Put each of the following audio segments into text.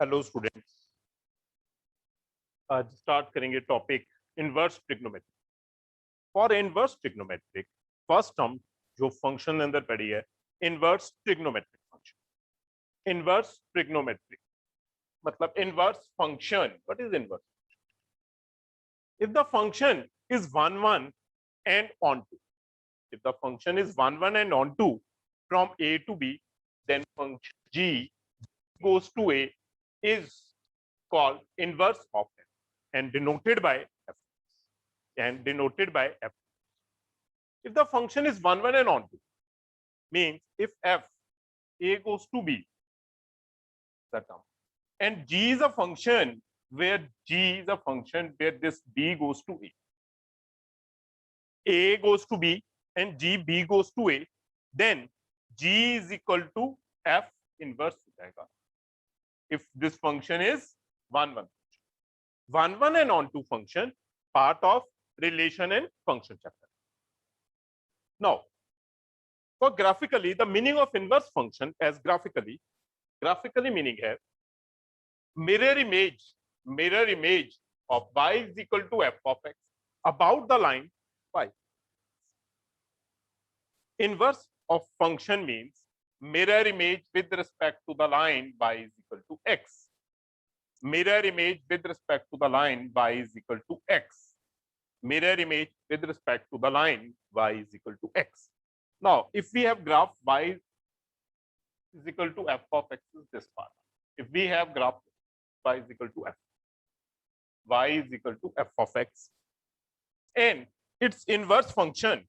Hello students, आज start करेंगे topic inverse trigonometry. For inverse trigonometric first term जो function अंदर पड़ी है inverse trigonometric function. Inverse trigonometric मतलब inverse function. What is inverse? If the function is 1 1 and on 2, if the function is 1 1 and on 2 from a to b, then function g goes to a is called inverse of f and denoted by f and denoted by f. If the function is 1 1 and onto, means if f a goes to b, the term, and g is a function where this b goes to a goes to b and b goes to a, then g is equal to f inverse हो जाएगा if this function is 1 1. 1 1 and onto function, part of relation and function chapter. Now, for graphically, the meaning of inverse function as graphically meaning है mirror image of y is equal to f of x about the line y. Inverse of function means mirror image with respect to the line y is equal to x. Mirror image with respect to the line y is equal to x. Mirror image with respect to the line y is equal to x. Now, if we have graph y is equal to f of x is this part. If we have graph y is equal to f, y is equal to f of x, and its inverse function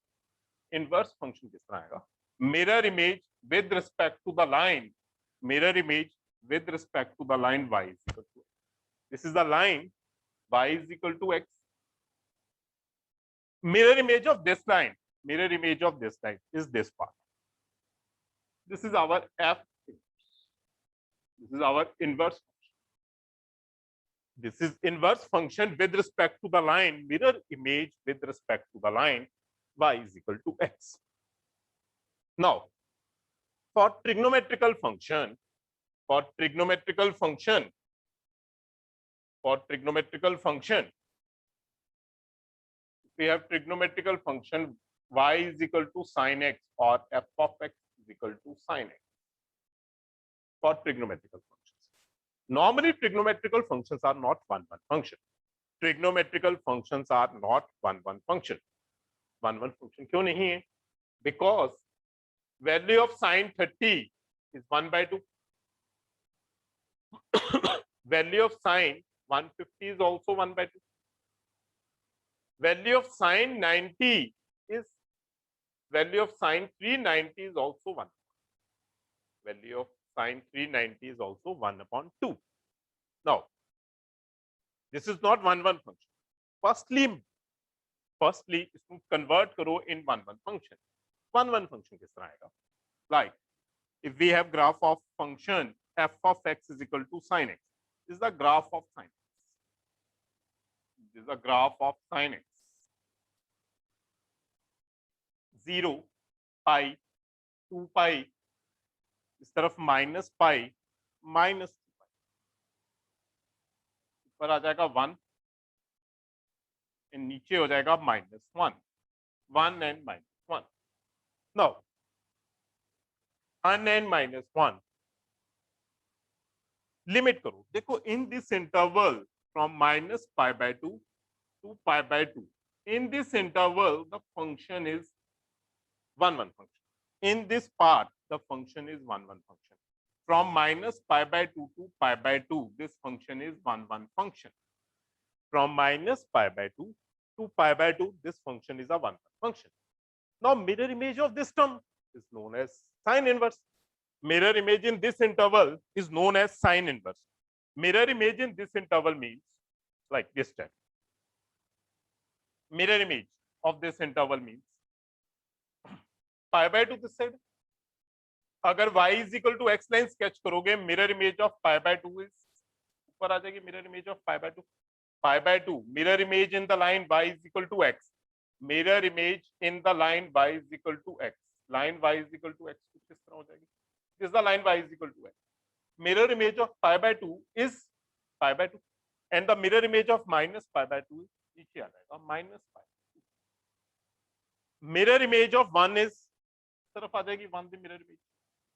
किस तरह आएगा? Mirror image with respect to the line, mirror image with respect to the line y is equal to x. This is the line y is equal to x. Mirror image of this line is this part. This is our f. This is our inverse function. This is inverse function with respect to the line, mirror image with respect to the line y is equal to x. Now, for trigonometrical function, we have trigonometrical function y is equal to sin x or f of x is equal to sin x for trigonometrical functions. Normally, trigonometrical functions are not one-one function. Trigonometrical functions are not one-one function. One-one function क्यों नहीं है? Because value of sin 30 is 1 by 2. Value of sin 150 is also 1 by 2. Value of sin 90 is value of sin 390 is also 1. Value of sin 390 is also 1 upon 2. Now, this is not one-one function. Firstly, इसको convert करो in one-one function. One-one function किस तरह आएगा? Like, if we have graph of function f of x is equal to sin x, this is the graph of sin x. This is the graph of sin x. 0, pi, 2 pi, इस तरफ minus pi, minus 2 pi. ऊपर आ जाएगा 1, नीचे हो जाएगा -1. 1 and -1. Now, 1 and -1 limit करो. देखो, in this interval from minus pi by 2 to pi by 2, in this interval the function is 1 1 function. In this part the function is 1 1 function. From minus pi by 2 to pi by 2, this function is 1 1 function. From minus pi by 2 to pi by 2, this function is a 1 1 function. Now, mirror image of this term is known as sine inverse. Mirror image in this interval is known as sine inverse. Mirror image in this interval means like this type. Mirror image of this interval means pi by 2 this side. अगर y is equal to x line sketch करोगे, mirror image of pi by 2 is ऊपर आ जाएगी mirror image of pi by 2. Pi by 2, mirror image in the line y is equal to x. Mirror image in the line y is equal to x. Line y is equal to x किस तरह हो जाएगी? This is the line y is equal to x. mirror image of pi by 2 is pi by 2 and the mirror image of minus pi by 2 is नीचे आ जाएगा minus pi. Mirror image of 1 is तरफ आ जाएगी 1 the mirror image.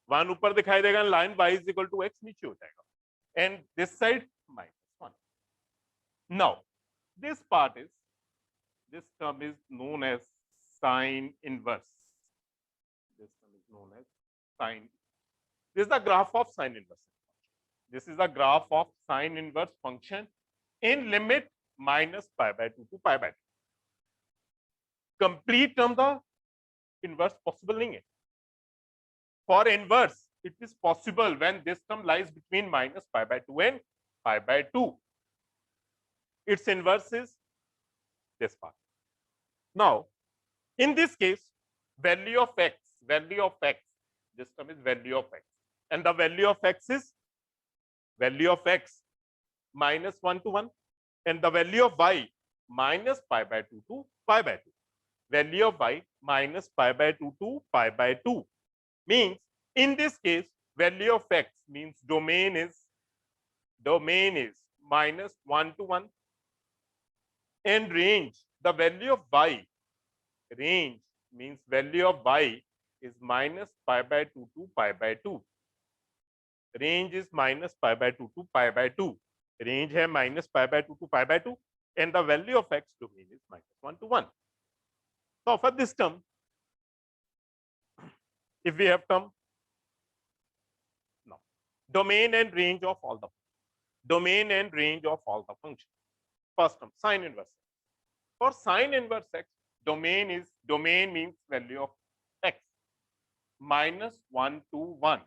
1 ऊपर दिखाई देगा, line y is equal to x नीचे हो जाएगा and this side minus 1. Now this part is, this term is known as sine inverse. This term is known as sine. This is the graph of sine inverse. This is the graph of sine inverse function in limit minus pi by 2 to pi by 2. Complete term the inverse possible नहीं है. For inverse, it is possible when this term lies between minus pi by 2 and pi by 2. Its inverse is this part. Now, in this case, value of x, this term is value of x, and the value of x is value of x minus 1 to 1, and the value of y minus pi by 2 to pi by 2. Value of y minus pi by 2 to pi by 2 means, in this case, value of x means domain is minus 1 to 1, and range, the value of y, range means value of y is minus pi by 2 to pi by 2. Range is minus pi by 2 to pi by 2. Range है minus pi by 2 to pi by 2, and the value of x domain is minus 1 to 1. So for this term, if we have term, now domain and range of all the functions. First term, sine inverse. For sine inverse x, domain means value of x minus 1 to 1,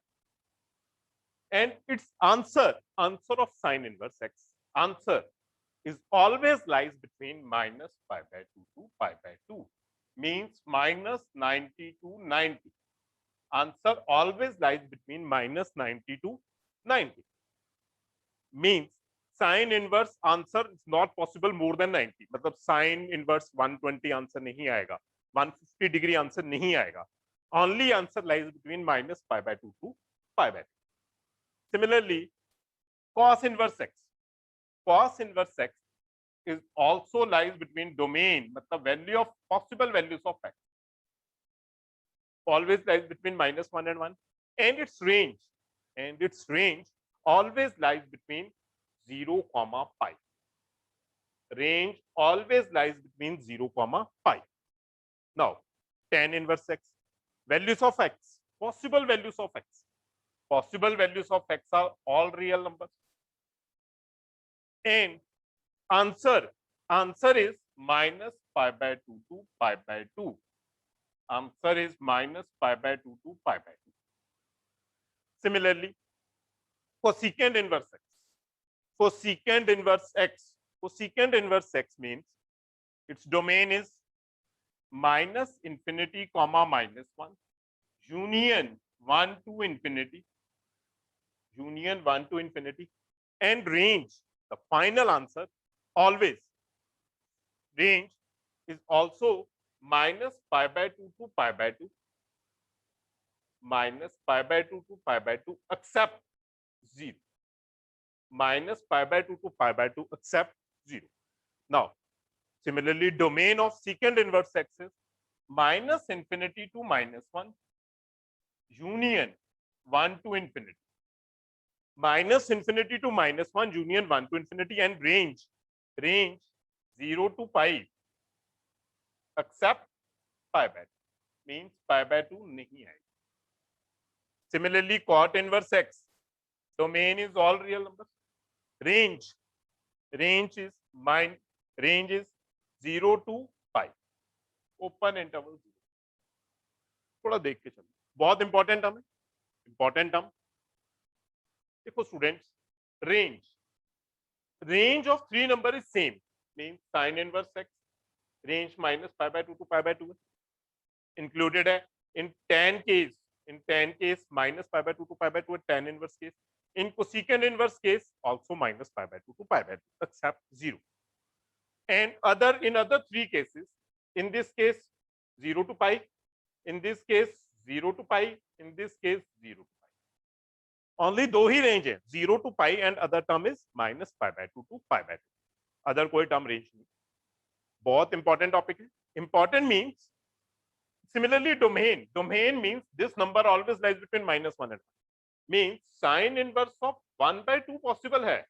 and its answer of sine inverse x, answer is always lies between minus pi by 2 to pi by 2, means minus 90 to 90. Answer always lies between minus 90 to 90, means sine inverse answer is not possible more than 90. मतलब sine inverse 120 answer नहीं आएगा, 150 degree answer नहीं आएगा. Only answer lies between minus pi by 2 to pi by 2. Similarly, cos inverse x is also lies between domain, मतलब value of possible values of x always lies between minus 1 and 1, and its range always lies between 0 comma pi. Range always lies between 0 comma pi. Now tan inverse x, values of x, possible values of x are all real numbers, and answer is minus pi by 2 to pi by 2. Answer is minus pi by 2 to pi by 2. Similarly, cosecant inverse x means its domain is minus infinity comma minus 1 union 1 to infinity, and range, the final answer always, range is also minus pi by 2 to pi by 2, minus pi by 2 to pi by 2 except 0, minus pi by 2 to pi by 2 except 0. Now similarly, domain of secant inverse x is minus infinity to minus 1 union 1 to infinity, minus infinity to minus 1 union 1 to infinity, and range 0 to pi except pi by 2, means pi by 2 नहीं आएगी. Similarly, cot inverse x, domain is all real numbers, range is 0 to pi, open interval 0. थोड़ा देख के चलो, बहुत important term है. देखो students, range of three number is same, means sin inverse x, range minus pi by 2 to pi by 2 included है. In tan case minus pi by 2 to pi by 2 है tan inverse case. In cosecant inverse case also minus pi by 2 to pi by 2 except 0. And in other three cases, in this case 0 to pi, in this case 0 to pi, in this case 0 to pi. Only दो ही range है, 0 to pi and other term is minus pi by 2 to pi by 2, other कोई term range नहीं। बहुत important topic है। Important means similarly domain means this number always lies between minus 1 and 1, means sine inverse of 1 by 2 possible है,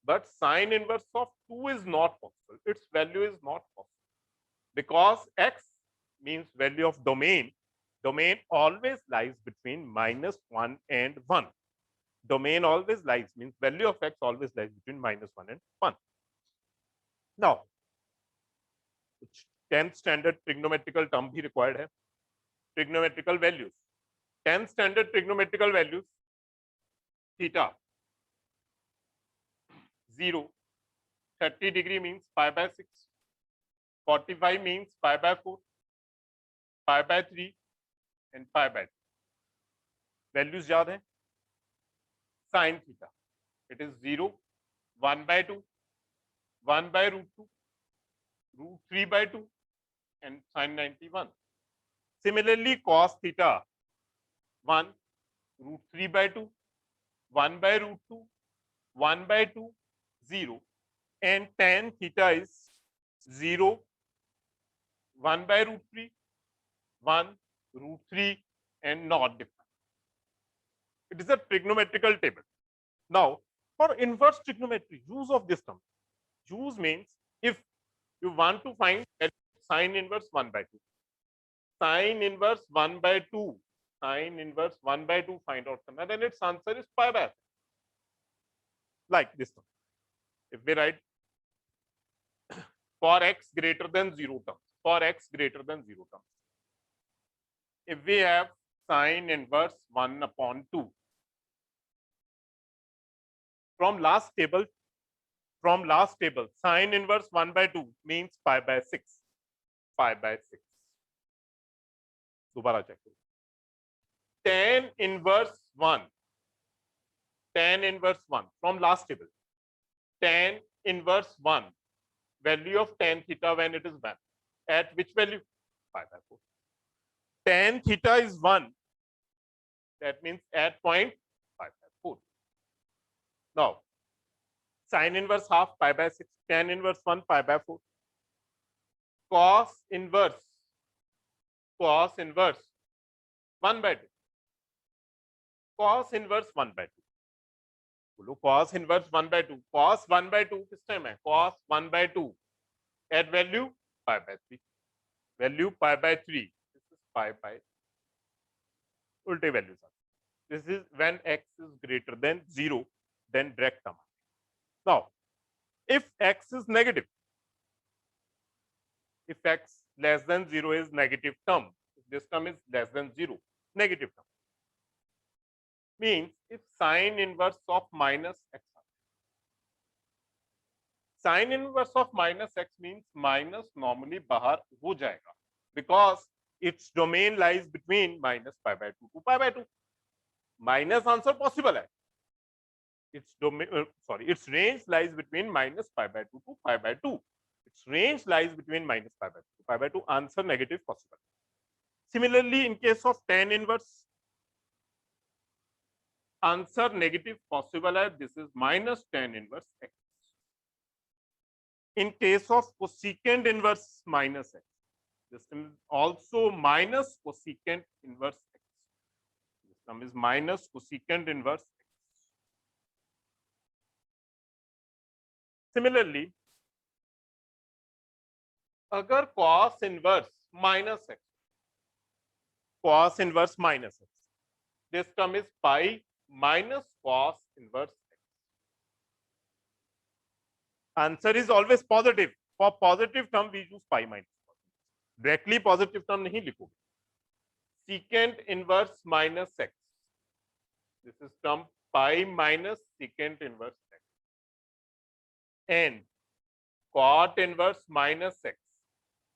but sine inverse of 2 is not possible. Its value is not possible because x means value of domain. Domain always lies between minus 1 and 1. Domain always lies means value of x always lies between minus 1 and 1. Now, 10th standard trigonometrical term भी required है. Trigonometrical values. 10th standard trigonometrical values. Theta 0. 30 degree means pi by 6. 45 means pi by 4. Pi by 3 and pi by 2. Values याद है? Sin theta. It is 0, 1 by 2, 1 by root 2, root 3 by 2 and sin 91. Similarly, cos theta 1, root 3 by 2, 1 by root 2, 1 by 2, 0 and tan theta is 0, 1 by root 3, 1 root 3 and not different. It is a trigonometrical table. Now, for inverse trigonometry, use of this term. Use means if you want to find sine inverse 1 by 2, sine inverse 1 by 2, sine inverse 1 by 2 find out करना, then its answer is pi by 6. Like this one. If we write for x greater than 0 terms, for x greater than 0 terms, if we have sine inverse 1 upon 2, from last table, sine inverse 1 by 2 means pi by 6. Pi by 6. दोबारा check करो. Tan inverse 1. Tan inverse 1 from last table. Tan inverse 1. Value of tan theta when it is 1. At which value? Pi by 4. Tan theta is 1. That means at point pi by 4. Now, sin inverse half pi by 6, tan inverse 1 pi by 4. Cos inverse 1 by 2. Cos inverse 1 by 2. बोलो cos inverse 1 by 2. Cos 1 by 2 किस time है? Cos 1 by 2. At value pi by 3. Value pi by 3. This is pi by. उल्टे values are. This is when x is greater than 0, then direct term. Now, if x is negative, if x less than 0 is negative term, if this term is less than 0, negative term, means if sine inverse of minus x, sine inverse of minus x means minus normally bahar ho jayega because its domain lies between minus pi by 2 to pi by 2. Minus answer possible hai. Its domain, its range lies between minus pi by 2 to pi by 2. Its range lies between minus pi by 2 to pi by 2. Answer negative possible. Similarly, in case of tan inverse, answer negative possible hai. This is minus tan inverse x. In case of cosecant inverse minus x, this is also minus cosecant inverse x. This term is minus cosecant inverse x. Similarly, अगर cos inverse minus x, this term is pi minus cos inverse x. Answer is always positive. For positive term, we use pi minus cos. Directly positive term नहीं लिखोगे. Secant inverse minus x. This is term pi minus secant inverse x. And cot inverse minus x.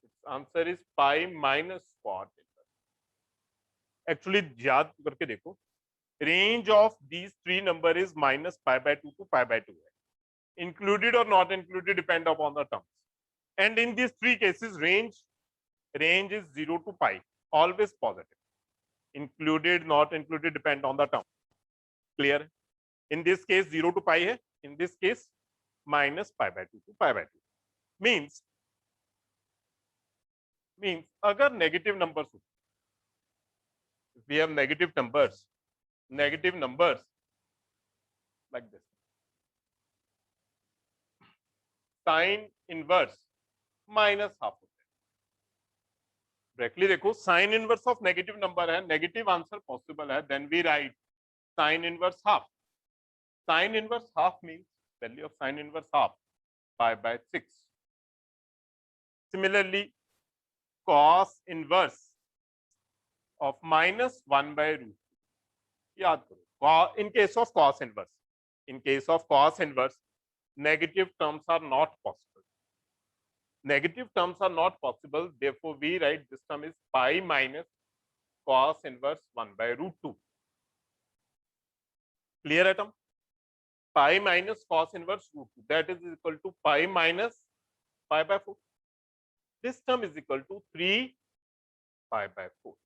Its answer is pi minus cot inverse. Actually, याद करके देखो. Range of these three number is minus pi by 2 to pi by 2. Included or not included depend upon the terms. And in these three cases, range is 0 to pi, always positive. Included, not included depend on the term. Clear है. In this case 0 to pi है, in this case minus pi by 2 to pi by 2 means अगर negative numbers, we have negative numbers like this, sin inverse minus half होता है. Directly देखो sin inverse of negative number है, negative answer possible है, then we write sin inverse half. Sin inverse half means value of sin inverse half pi by 6. Similarly, cos inverse of minus 1 by root. याद करो, in case of cos inverse, negative terms are not possible. Therefore, we write this term is pi minus cos inverse 1 by root 2. Clear atom? Pi minus cos inverse root 2, that is equal to pi minus pi by 4. This term is equal to 3 pi by 4.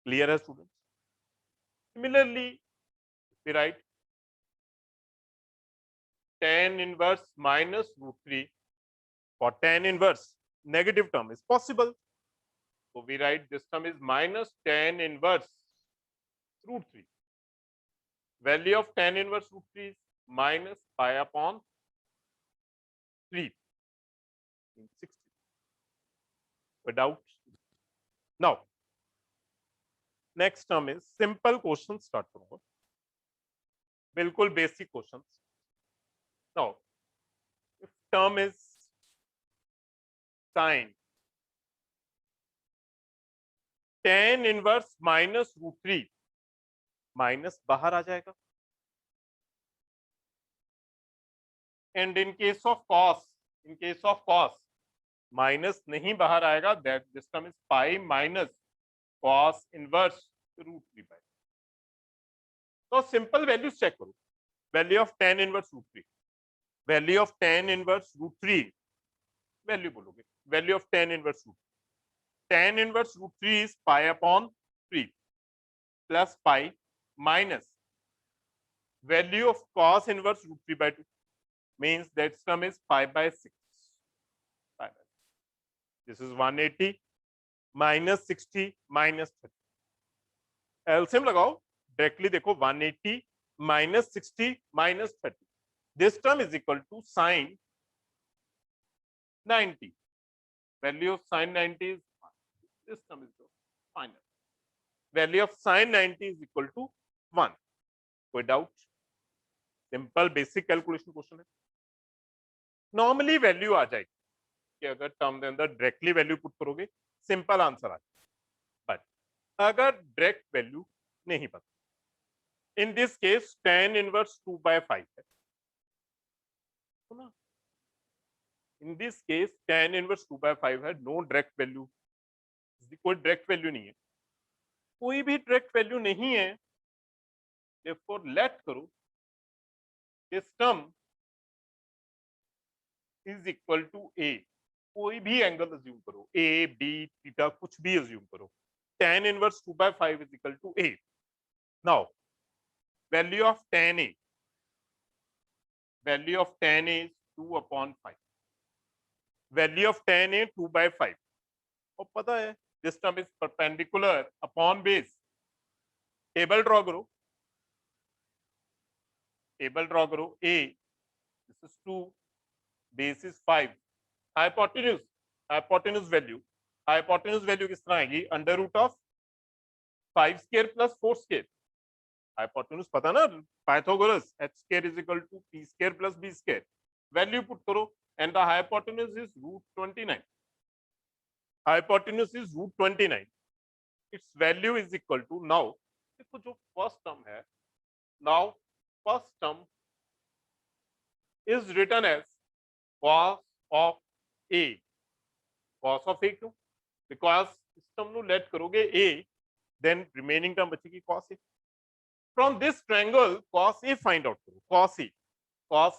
Clear as students? Similarly, we write tan inverse minus root 3. For tan inverse, negative term is possible. So we write this term is minus tan inverse root 3. Value of tan inverse root 3 is minus pi upon 3 in 60. Without. Now, next term is simple questions start करूंगा. बिल्कुल basic questions. Now, if term is sin tan inverse minus root 3, minus बाहर आ जाएगा. And in case of cos minus नहीं बाहर आएगा, that this term is pi minus cos inverse root 3 by. तो simple values check करो. Value of tan inverse root 3, value of tan inverse root 3, value बोलोगे value of tan inverse root 3 is pi upon 3 plus pi minus value of cos inverse root 3 by 2 means that term is pi by 6. This is 180 minus 60 minus 30. LCM लगाओ, directly देखो 180 minus 60 minus 30. This term is equal to sin 90. Value of sin 90 is this term is the final. Value of sin 90 is equal to 1. कोई doubt? Simple basic calculation question है. Normally value आ जाएगी कि अगर term के अंदर directly value put करोगे simple answer आ जाएगा. बट अगर डायरेक्ट वैल्यू नहीं पता, इन this case tan inverse 2 by 5 है. इन this case tan inverse 2 by 5 है. नो डायरेक्ट वैल्यू, कोई डायरेक्ट वैल्यू नहीं है, कोई भी डायरेक्ट वैल्यू नहीं है. Therefore, let करो this term is equal to a. कोई भी एंगल अज्यूम करो, a, b, थीटा, कुछ भी अज्यूम करो. tan inverse 2 by 5 is equal to a. Now, value of tan a is 2 upon 5. Value of tan a 2 by 5. और पता है this term is perpendicular upon base. Table draw करो, a, this is 2, base is 5. hypotenuse value किस तरह आएगी? Under root of 5 square plus 4 square. Hypotenuse पता ना, Pythagoras h square is equal to p square plus b square. Value put करो and the hypotenuse is root 29. Hypotenuse is root 29. Its value is equal to, now देखो जो first term है, now first term is written as cos of a. cos of a क्यों? Because इस term नु let करोगे a, then remaining term बचेगी cos a. From this triangle cos a find out करो. cos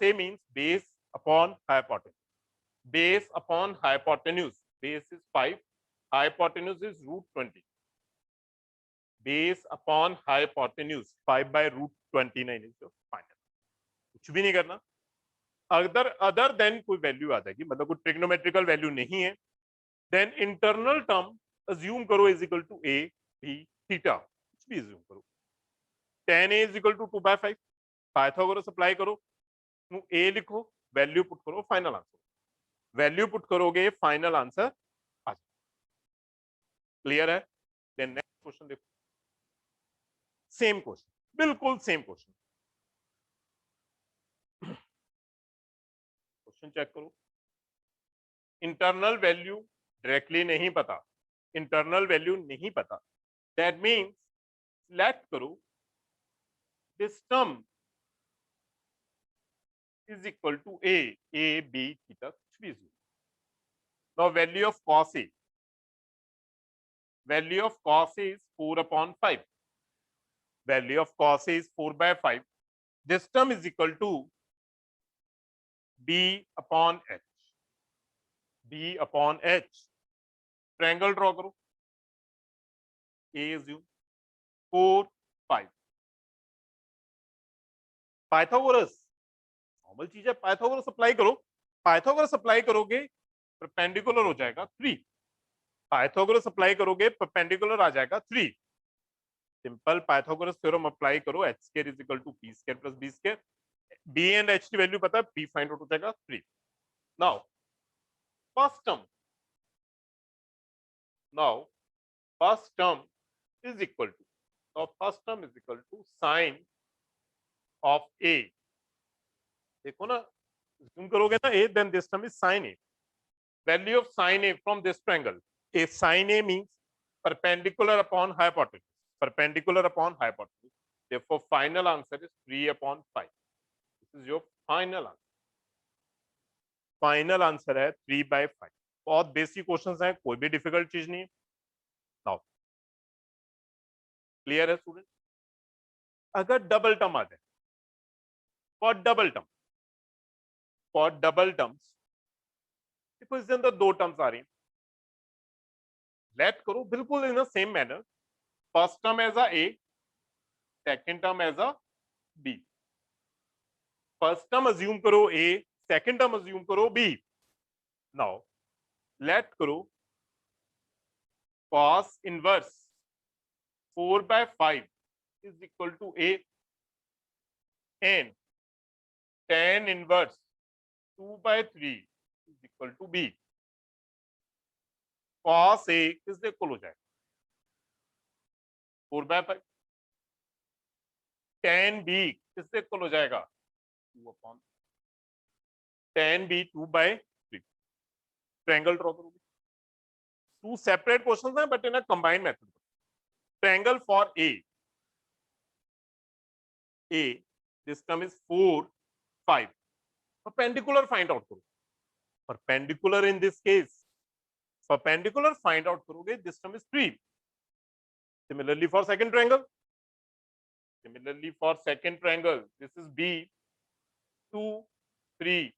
a means base upon hypotenuse. Base upon hypotenuse. Base is 5, hypotenuse is root 20. Base upon hypotenuse 5/√29 is your final. कुछ भी नहीं करना, other than कोई value आ जाएगी, मतलब कोई ट्रिग्नोमेट्रिकल वैल्यू नहीं है, देन इंटरनल टर्म अज्यूम करो is equal to A B theta, कुछ भी अज्यूम करो। tan a is equal to 2/5, Pythagoras apply करो, ए लिखो, वैल्यू पुट करो, फाइनल आंसर, वैल्यू पुट करोगे फाइनल आंसर आ जाए। क्लियर है? देन नेक्स्ट क्वेश्चन देखो, सेम क्वेश्चन, बिल्कुल सेम क्वेश्चन, क्वेश्चन चेक करो। इंटरनल वैल्यू डायरेक्टली नहीं पता, इंटरनल वैल्यू नहीं पता, दैट मीन्स सिलेक्ट करो this term is equal to a b theta, कुछ भी zero. Now value of cos a, value of cos a is 4/5, value of cos a is 4/5, this term is equal to b upon h, b upon h, triangle draw करो, a assume 4 5, Pythagoras normal चीज है, Pythagoras apply करो, Pythagoras apply करोगे perpendicular हो जाएगा 3, Pythagoras apply करोगे perpendicular आ जाएगा 3, सिंपल पाइथागोरस थ्योरम अप्लाई करो, h square is equal to p square plus b square, b and h की वैल्यू पता है, p फाइंड आउट हो जाएगा 3। Now first term, now first term is equal to, now first term is equal to sine of a, देखो ना, zoom करोगे ना a, then this term is sine a, value of sine a from this triangle, a sin a means perpendicular upon hypotenuse, perpendicular upon hypotenuse, therefore final answer is 3/5, this is your final answer, final answer है 3/5। बहुत basic questions हैं, कोई भी difficult चीज नहीं है। Now clear है student? अगर डबल टर्म आ जाए, for double term, for double terms, देखो इसके अंदर दो टर्म्स आ रही हैं, लेट करो बिल्कुल in the same manner, first term as a A, second term as a B, first term assume करो ए, सेकंड टर्म अज्यूम करो बी। नाउ लेट करो cos inverse 4/5 is equal to a and tan inverse 2/3 is equal to b, cos a किससे equal हो जाएगा 4/5, tan b किससे equal हो जाएगा 2/, tan b 2/3, triangle draw करोगे, टू सेपरेट क्वेश्चंस हैं but in a combined method, triangle for a, this term is 4 5, perpendicular find out करो, perpendicular in this case, perpendicular find out करोगे, this term is 3, similarly for second triangle, similarly for second triangle, this is b 2 3,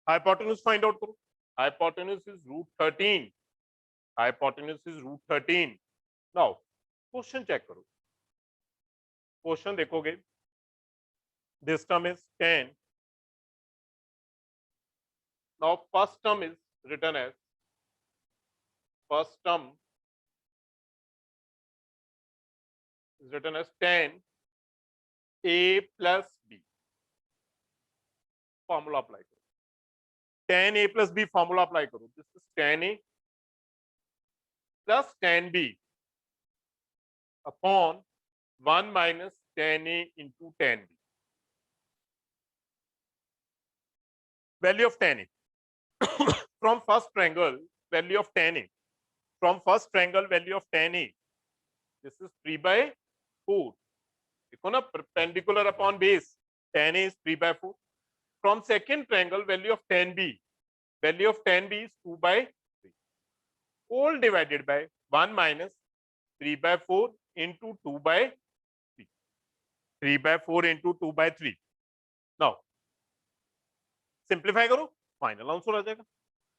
hypotenuse find out करो, hypotenuse is √13, hypotenuse is √13। now question check करो, question देखोगे, this term is 10, now first term is written as, first term is written as 10 a plus b, formula apply करो, 10 a plus b formula apply करो, this is 10 a plus 10 b upon 1 minus 10 a into 10 b, value of 10 a from first triangle, value of 10 a, from first triangle value of 10 a, this is 3/4, देखो ना, perpendicular upon base, 10 a is 3/4, from second triangle value of 10b, value of 10b is 2/3, all divided by 1 minus 3/4 into 2/3, 3/4 into 2/3। now simplify करो, final answer आ जाएगा,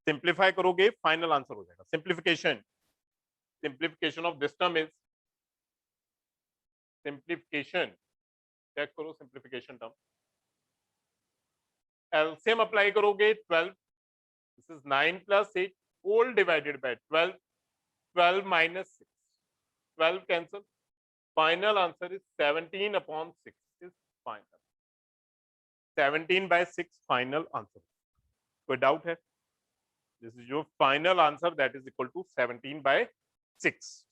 simplify करोगे final answer हो जाएगा, simplification, simplification of this term is simplification check करो, simplification term LCM apply करोगे 12, this is 9 plus 8 whole divided by 12, 12 minus 6, 12 cancel, final answer is 17 upon 6 is final, 17 by 6 final answer. कोई doubt है? This is your final answer, that is equal to 17 by 6।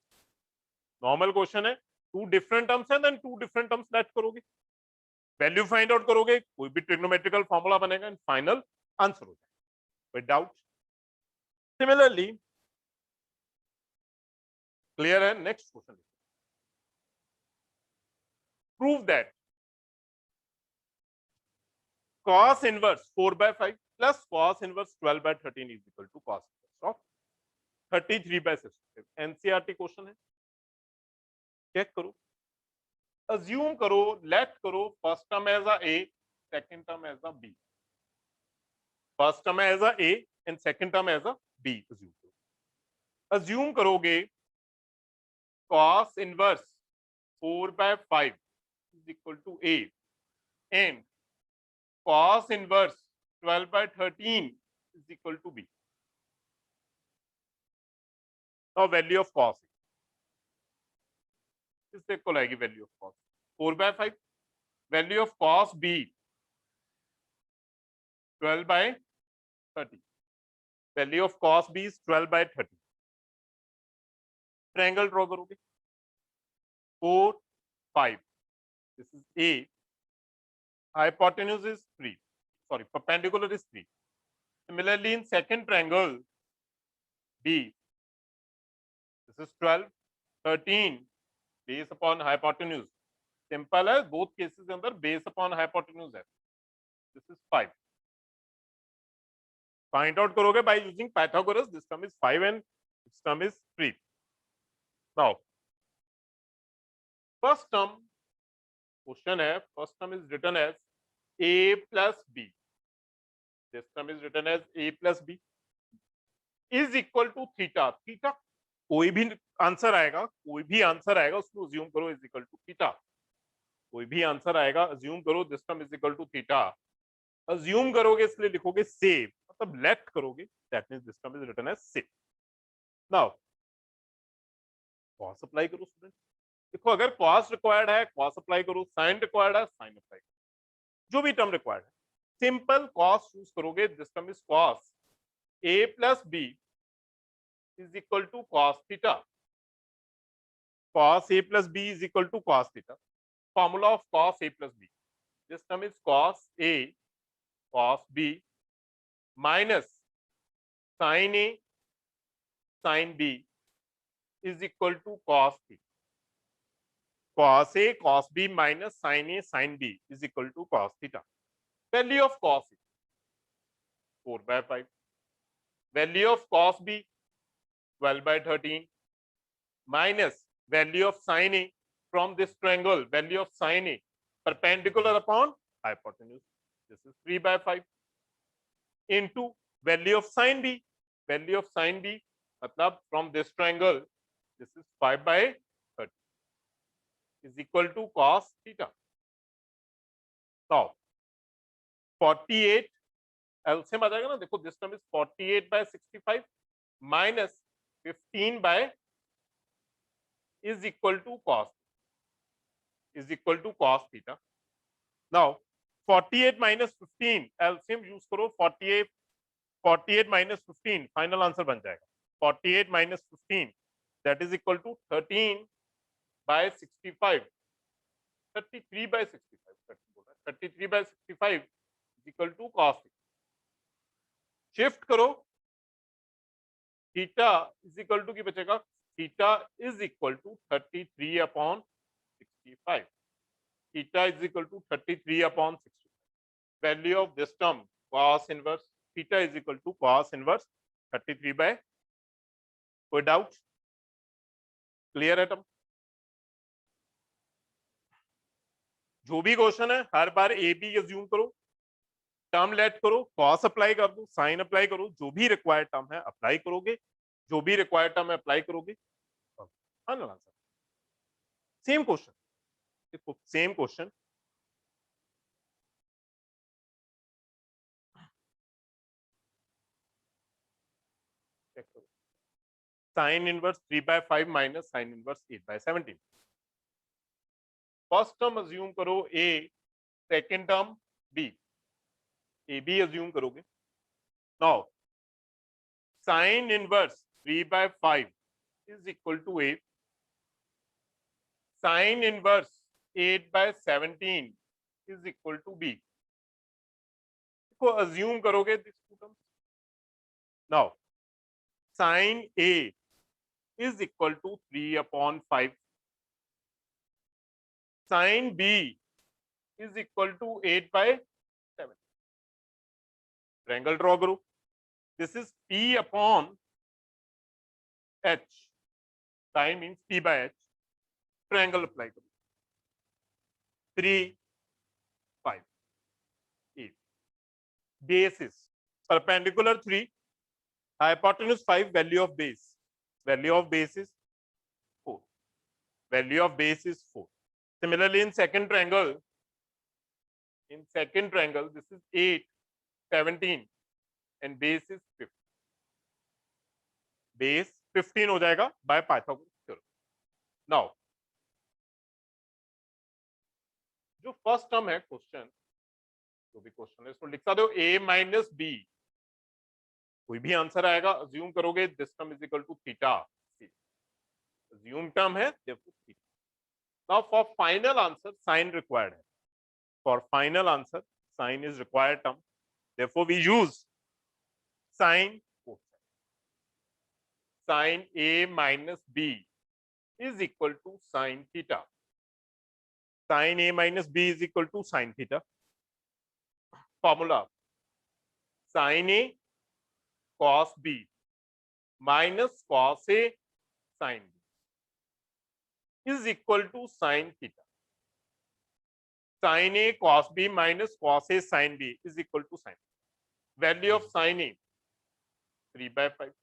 Normal question है, two different terms है, then two different terms let करोगे, value find out करोगे, कोई भी trigonometrical formula बनेगा and final answer हो जाएगा। कोई डाउट? सिमिलरली क्लियर है? Next question, prove that cos inverse 4/5 plus cos inverse 12/13 is equal to cos inverse of 33/65। NCERT question है, चेक करो, अज्यूम करो, लेट करो, first term as a A, second term as a B, first term as a A and second term as a B. Assume करोगे cos inverse 4/5 is equal to A and cos inverse 12/13 is equal to B. Now value of cos इससे equal आएगी value of cos 4/5, value of cos B 12/30, value of cos B is 12/30। Triangle draw करोगे 4, 5, this is A, hypotenuse is 3, sorry, perpendicular is 3. Similarly in second triangle B, this is 12, 13 base upon hypotenuse, simple है, both cases के अंदर base upon hypotenuse है, this is 5। Find out करोगे by using Pythagoras, this term is 5 and this term is 3। Now first term question है, first term is written as a plus b, this term is written as a plus b is equal to theta. Theta कोई भी answer आएगा, कोई भी answer आएगा उसको assume करो is equal to theta, कोई भी आंसर आएगा अज्यूम करो this term is equal to theta. Assume करोगे इसलिए लिखोगे से, मतलब लेट करोगे, that means this term is written as say. Now cos apply करो स्टूडेंट, देखो अगर cos रिक्वायर्ड है cos अप्लाई करो, sin रिक्वायर्ड है sin अप्लाई करो, जो भी टर्म रिक्वायर्ड है सिंपल cos चूज करोगे, this term is cos a plus b is equal to cos theta, cos a plus b is equal to cos theta. Formula of cos a plus b. This term is cos a cos b minus sin a sin b is equal to cos theta. Cos a cos b minus sin a sin b is equal to cos theta. Value of cos a 4/5. Value of cos b 12/13 minus value of sin a from this triangle, value of sin a perpendicular upon hypotenuse, this is 3/5 into value of sin b, value of sin b matlab from this triangle, this is 5/30 is equal to cos theta. Now 48 LCM आ जाएगा ना, देखो this term is 48/65 minus 15 is equal to cos theta. Now 48 minus 15 LCM use करो, 48 minus 15 final answer बन जाएगा 48 minus 15 that is equal to 13/65, 33/65, 33/65 is equal to cos theta. Shift करो, theta is equal to की बचेगा, theta is equal to 33/65, theta is equal to 33/65, value of this term cos inverse theta is equal to cos inverse 33/, कोई doubt? Clear है term? जो भी question है हर बार ए b assume करो, term late करो, cos apply कर दो, sin अप्लाई करो, जो भी रिक्वायर्ड टर्म है अप्लाई करोगे, जो भी रिक्वायर्ड टर्म है अप्लाई करोगे, फाइनल आंसर। सेम क्वेश्चन देखो सेम क्वेश्चन, चेक करो, sine inverse 3/5 minus sine inverse 8/17। First term assume करो a, second term b, a b assume करोगे। Now sine inverse 3/5 is equal to a, sine inverse 8/17 is equal to b को assume करोगे this two terms. Now sine a is equal to 3/5, sine b is equal to 8/7। Triangle draw करो, this is P upon H, sine means P by H, triangle apply करो, 3, 5, 8, base is perpendicular 3, hypotenuse 5, value of base is 4, value of base is 4. Similarly in second triangle, this is 8, 17 and base is 15, base 15 हो जाएगा by Pythagoras theorem. Now जो first term है question, जो भी question है इसको लिख सकते हो a माइनस बी, कोई भी आंसर आएगा अज्यूम करोगे this term is equal to theta, assume term है therefore theta. Now for final answer sine required है, for final answer sine is required term, therefore we use sin both sides. Sin a minus b is equal to sin theta, sin a minus b is equal to sin theta. Formula sin a cos b minus cos a sin b is equal to sin theta. Sin a cos b minus cos a sin b is equal to sin. Value of sin a 3/5.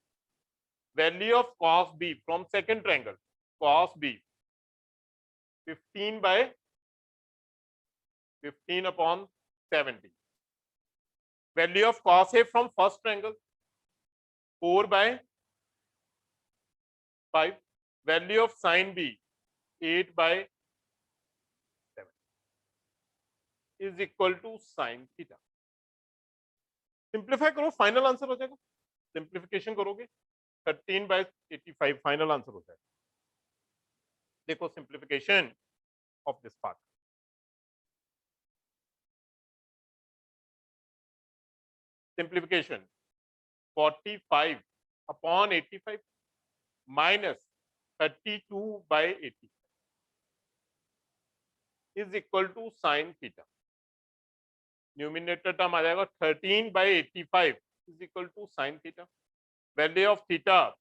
Value of cos b from second triangle, cos b 15 upon 70. Value of cos a from first triangle 4/5. Value of sin b 8/7 is equal to sin theta. Simplify करो, final answer हो जाएगा, simplification करोगे 13/85 final answer हो जाएगा. देखो simplification of this part, simplification 45 upon 85 minus 32/85 is equal to sin theta. Numerator term आ जाएगा 13/85 is equal to sin theta. Value of theta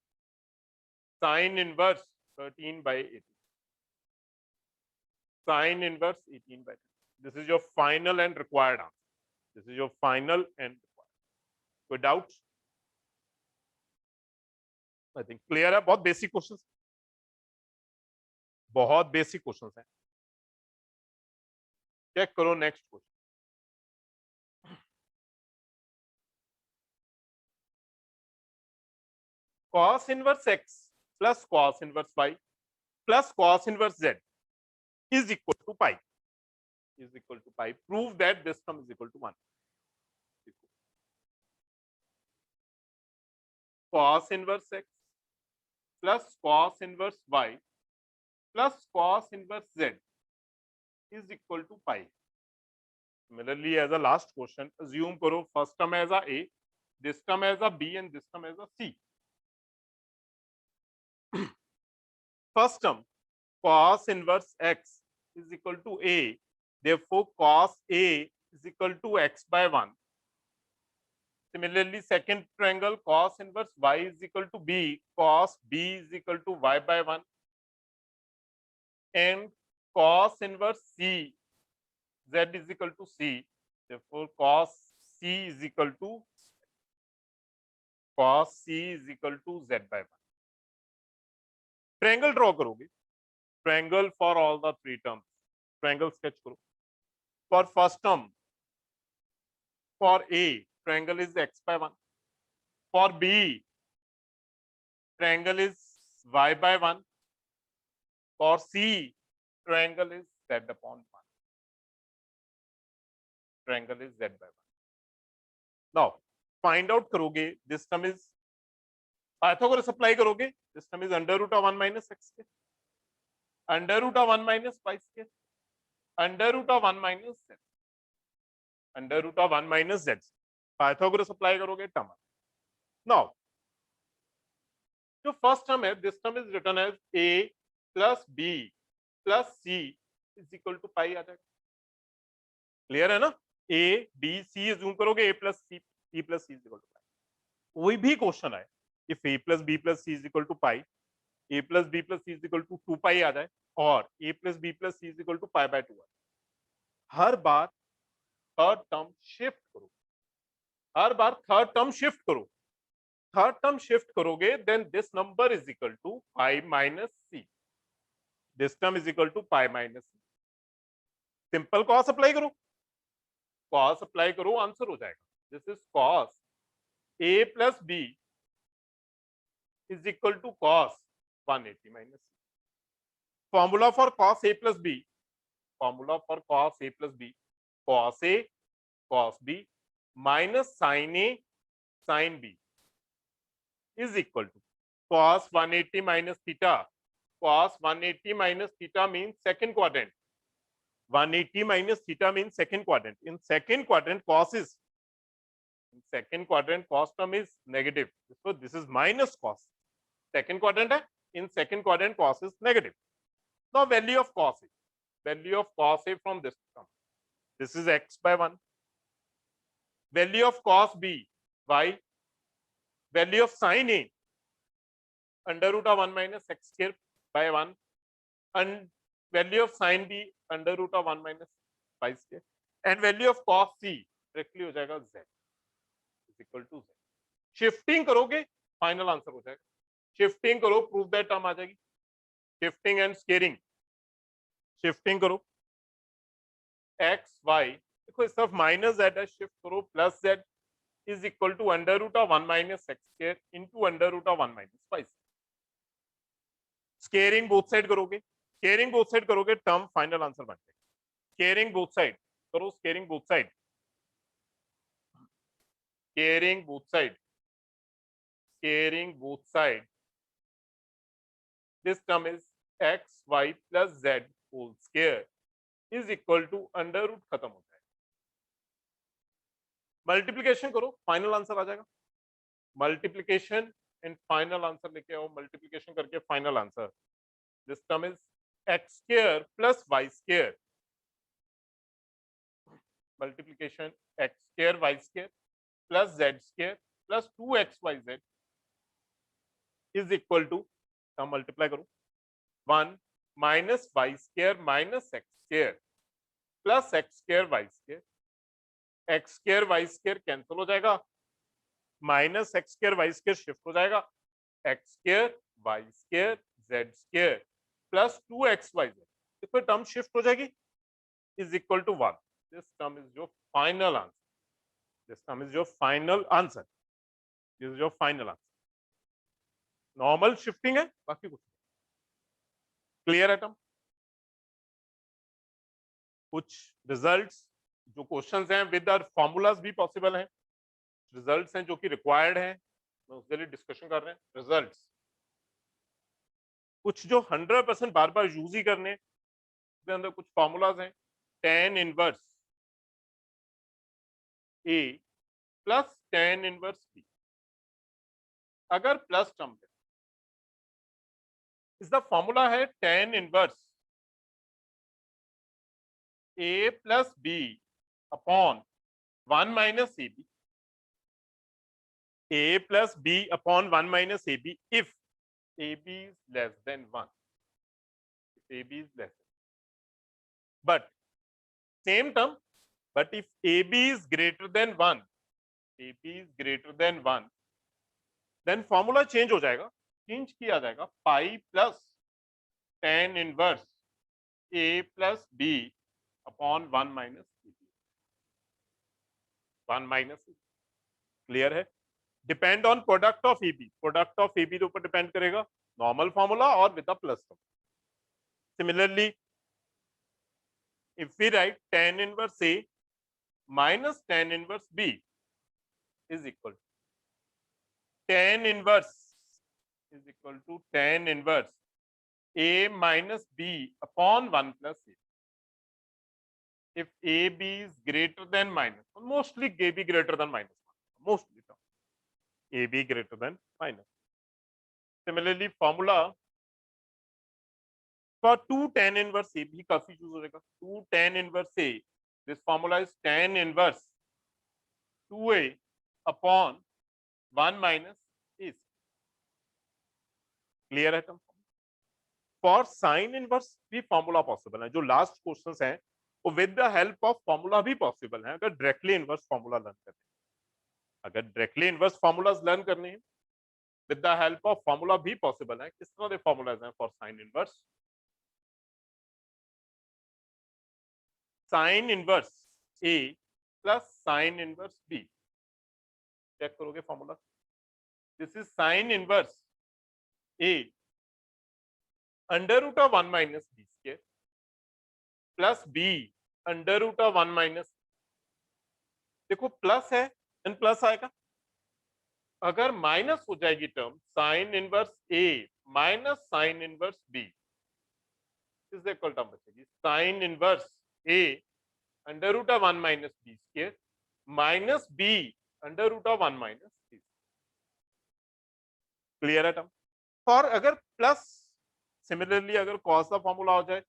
sin inverse 13/80, sin inverse 18/10. This is your final and required answer. This is your final and required. कोई doubt? I think clear है. बहुत basic questions, बहुत basic questions हैं. Check करो next question. cos inverse x plus cos inverse y plus cos inverse z is equal to pi. Is equal to pi. Prove that this term is equal to 1. Cos inverse x plus cos inverse y plus cos inverse z is equal to pi. Similarly, as a last question, assume karo first term as a a, this term as a b, and this term as a c. First term cos inverse x is equal to a, therefore cos a is equal to x/1. Similarly, second triangle cos inverse y is equal to b, cos b is equal to y/1, and cos inverse c, z is equal to c, therefore cos c is equal to z/1. Triangle draw करोगे, triangle for all the three terms, triangle sketch करो for first term for a triangle is x by 1 for b triangle is y by 1 for c triangle is z upon 1 triangle is z by 1 now find out करोगे this term is Pythagoras apply करोगे this term is under root of 1 minus x square under root of 1 minus y square under root of 1 minus z under root of 1 minus z Pythagoras apply करोगे term now जो first term है this term is written as a plus b plus c is equal to pi आ जाएगा clear है ना a b c assume करोगे a plus c e plus c is equal to pi कोई भी question आए if a plus b plus c is equal to pi a plus b plus c is equal to 2 pi आ जाए और a plus b plus c is equal to pi by 2 हर बार third term shift करो हर बार third term shift करो third term shift करोगे then this number is equal to pi minus c this term is equal to pi minus c simple cos apply करो cos apply करो answer हो जाएगा this is cos a plus b is equal to cos 180 minus c. Formula for cos a plus b. Formula for cos a plus b. Cos a cos b minus sin a sin b is equal to cos 180 minus theta. Cos 180 minus theta means second quadrant. 180 minus theta means second quadrant. In second quadrant, cos is in second quadrant cos term is negative. So this is minus cos. Second quadrant है in second quadrant cos is negative. Now value of cos a from this term. This is x by 1. Value of cos b y. Value of sin a under root of 1 minus x square by 1 and value of sin b under root of 1 minus y square and value of cos c directly हो जाएगा z is equal to z. Shifting करोगे final answer हो जाएगा. Shifting करो proof that term आ जाएगी shifting and squaring shifting करो X Y देखो इस तरफ माइनस जेड है शिफ्ट करो plus Z is equal to under root of 1 minus X square into under root of 1 minus Y squaring both side करोगे term final answer बन जाएगा squaring both side करो squaring both side squaring both side this term is x y plus z whole square is equal to under root खत्म हो जाएगा multiplication करो final answer आ जाएगा मल्टीप्लिकेशन एंड फाइनल आंसर लेके आओ मल्टीप्लिकेशन करके final answer this term is x square plus y square multiplication x square y square plus z square plus 2xyz is equal to multiply करो 1 minus Y square minus X square plus X square Y square X square Y square cancel हो जाएगा minus X square Y square shift हो जाएगा X square Y square Z square plus 2xyz देखो term shift हो जाएगी is equal to 1 this term is your final answer normal shifting है बाकी कुछ क्लियर है टर्म कुछ रिजल्ट्स जो क्वेश्चंस हैं विद आवर फॉर्मूलाज भी पॉसिबल हैं रिजल्ट्स हैं जो कि रिक्वायर्ड हैं मैं उसके लिए डिस्कशन कर रहे हैं रिजल्ट्स कुछ जो 100% बार बार यूज ही करने उसके अंदर कुछ फॉर्मूलाज हैं tan inverse a plus tan inverse b अगर प्लस टर्म है इसका फॉर्मूला है tan inverse a plus b upon 1 minus A B a plus b upon 1 minus ab if ab is less than 1 if ab is less than but same term but if ab is greater than 1 then formula change हो जाएगा change किया जाएगा pi plus tan inverse ए plus b upon 1 minus ए b, 1 minus, clear है? Depend on product of a b, product of a b के ऊपर depend करेगा, normal formula और with the plus. Similarly if we write tan inverse A minus tan inverse B is equal to tan inverse tan inverse A minus B upon 1 plus A. If AB is greater than minus, mostly AB greater than minus 1, mostly AB greater than minus. Similarly, formula for 2 tan inverse A भी काफी use हो जाएगा. 2 tan inverse A, this formula is tan inverse 2A upon 1 minus A. Clear है? For sine inverse भी formula possible है. जो last questions हैं वो with the help of formula भी पॉसिबल है, अगर डायरेक्टली इनवर्स फॉर्मूला लर्न करने हैं. अगर डायरेक्टली इनवर्स फॉर्मूलाज लर्न करने हैं with the help of formula भी पॉसिबल है. किस तरह के फॉर्मूलाज हैं for sine inverse? Sine inverse A plus sine inverse b. Check करोगे formula. This is sine inverse a under root of 1 minus b square plus b under root of 1 minus. देखो plus है and plus आएगा. अगर minus हो जाएगी term sine inverse a minus sine inverse b, is equal term बचेगी sine inverse a under root of 1 minus b square minus b under root of 1 minus b. Clear है term? और अगर plus, similarly अगर cos का formula हो जाए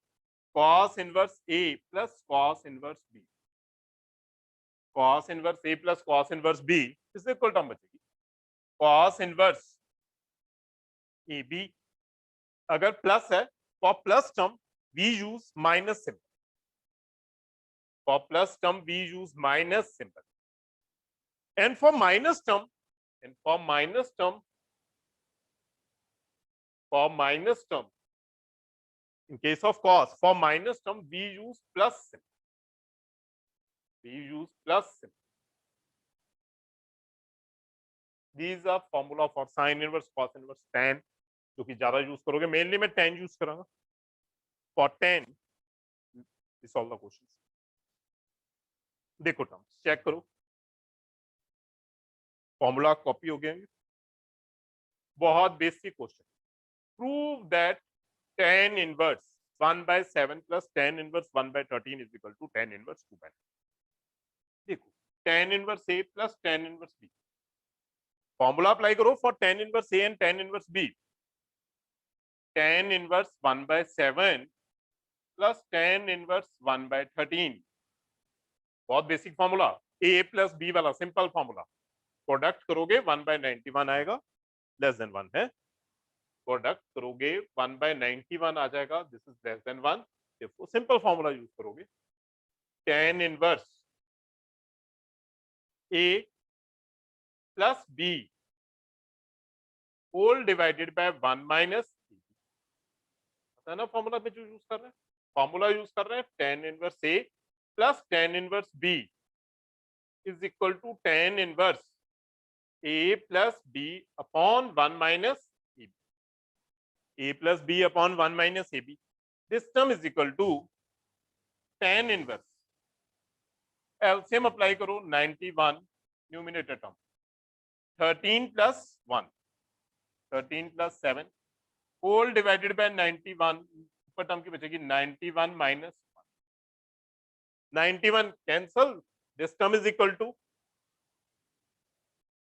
cos inverse A plus cos inverse b, cos inverse A plus cos inverse b, is equal term बचेगी cos inverse a b. अगर plus है for plus term we use minus symbol, for plus term we use minus symbol, and for minus term in case of cos, for minus term we use plus symbol. These are formula for sin inverse, cos inverse, tan, जो कि ज्यादा use करोगे. Mainly मैं tan use करूंगा for tan. Solve the questions. देखो terms check करो, formula copy हो गया. बहुत basic question. Prove that tan inverse 1 by 7 plus tan inverse 1 by 13 is equal to tan inverse 2 by 9. देखो tan inverse A plus tan inverse B, formula apply करो for tan inverse A and tan inverse B. tan inverse 1 by 7 plus tan inverse 1 by 13, बहुत basic formula. A plus B वाला simple formula. Product करोगे 1 by 91 आएगा, less than 1 है. Product करोगे 1 by 91 आ जाएगा, this is less than 1. देखो simple formula use करोगे tan inverse A plus B whole divided by 1 minus. पता है ना फॉर्मूला में जो यूज कर रहे हैं, फॉर्मूला यूज कर रहे हैं tan inverse A plus tan inverse B is equal to tan inverse A plus B upon 1 minus A plus B upon 1 minus AB. This term is equal to tan inverse. LCM apply करो 91 numerator term 13 plus 1 13 plus 7 whole divided by 91, ऊपर term की बचेगी 91 minus 1. 91 cancel. This term is equal to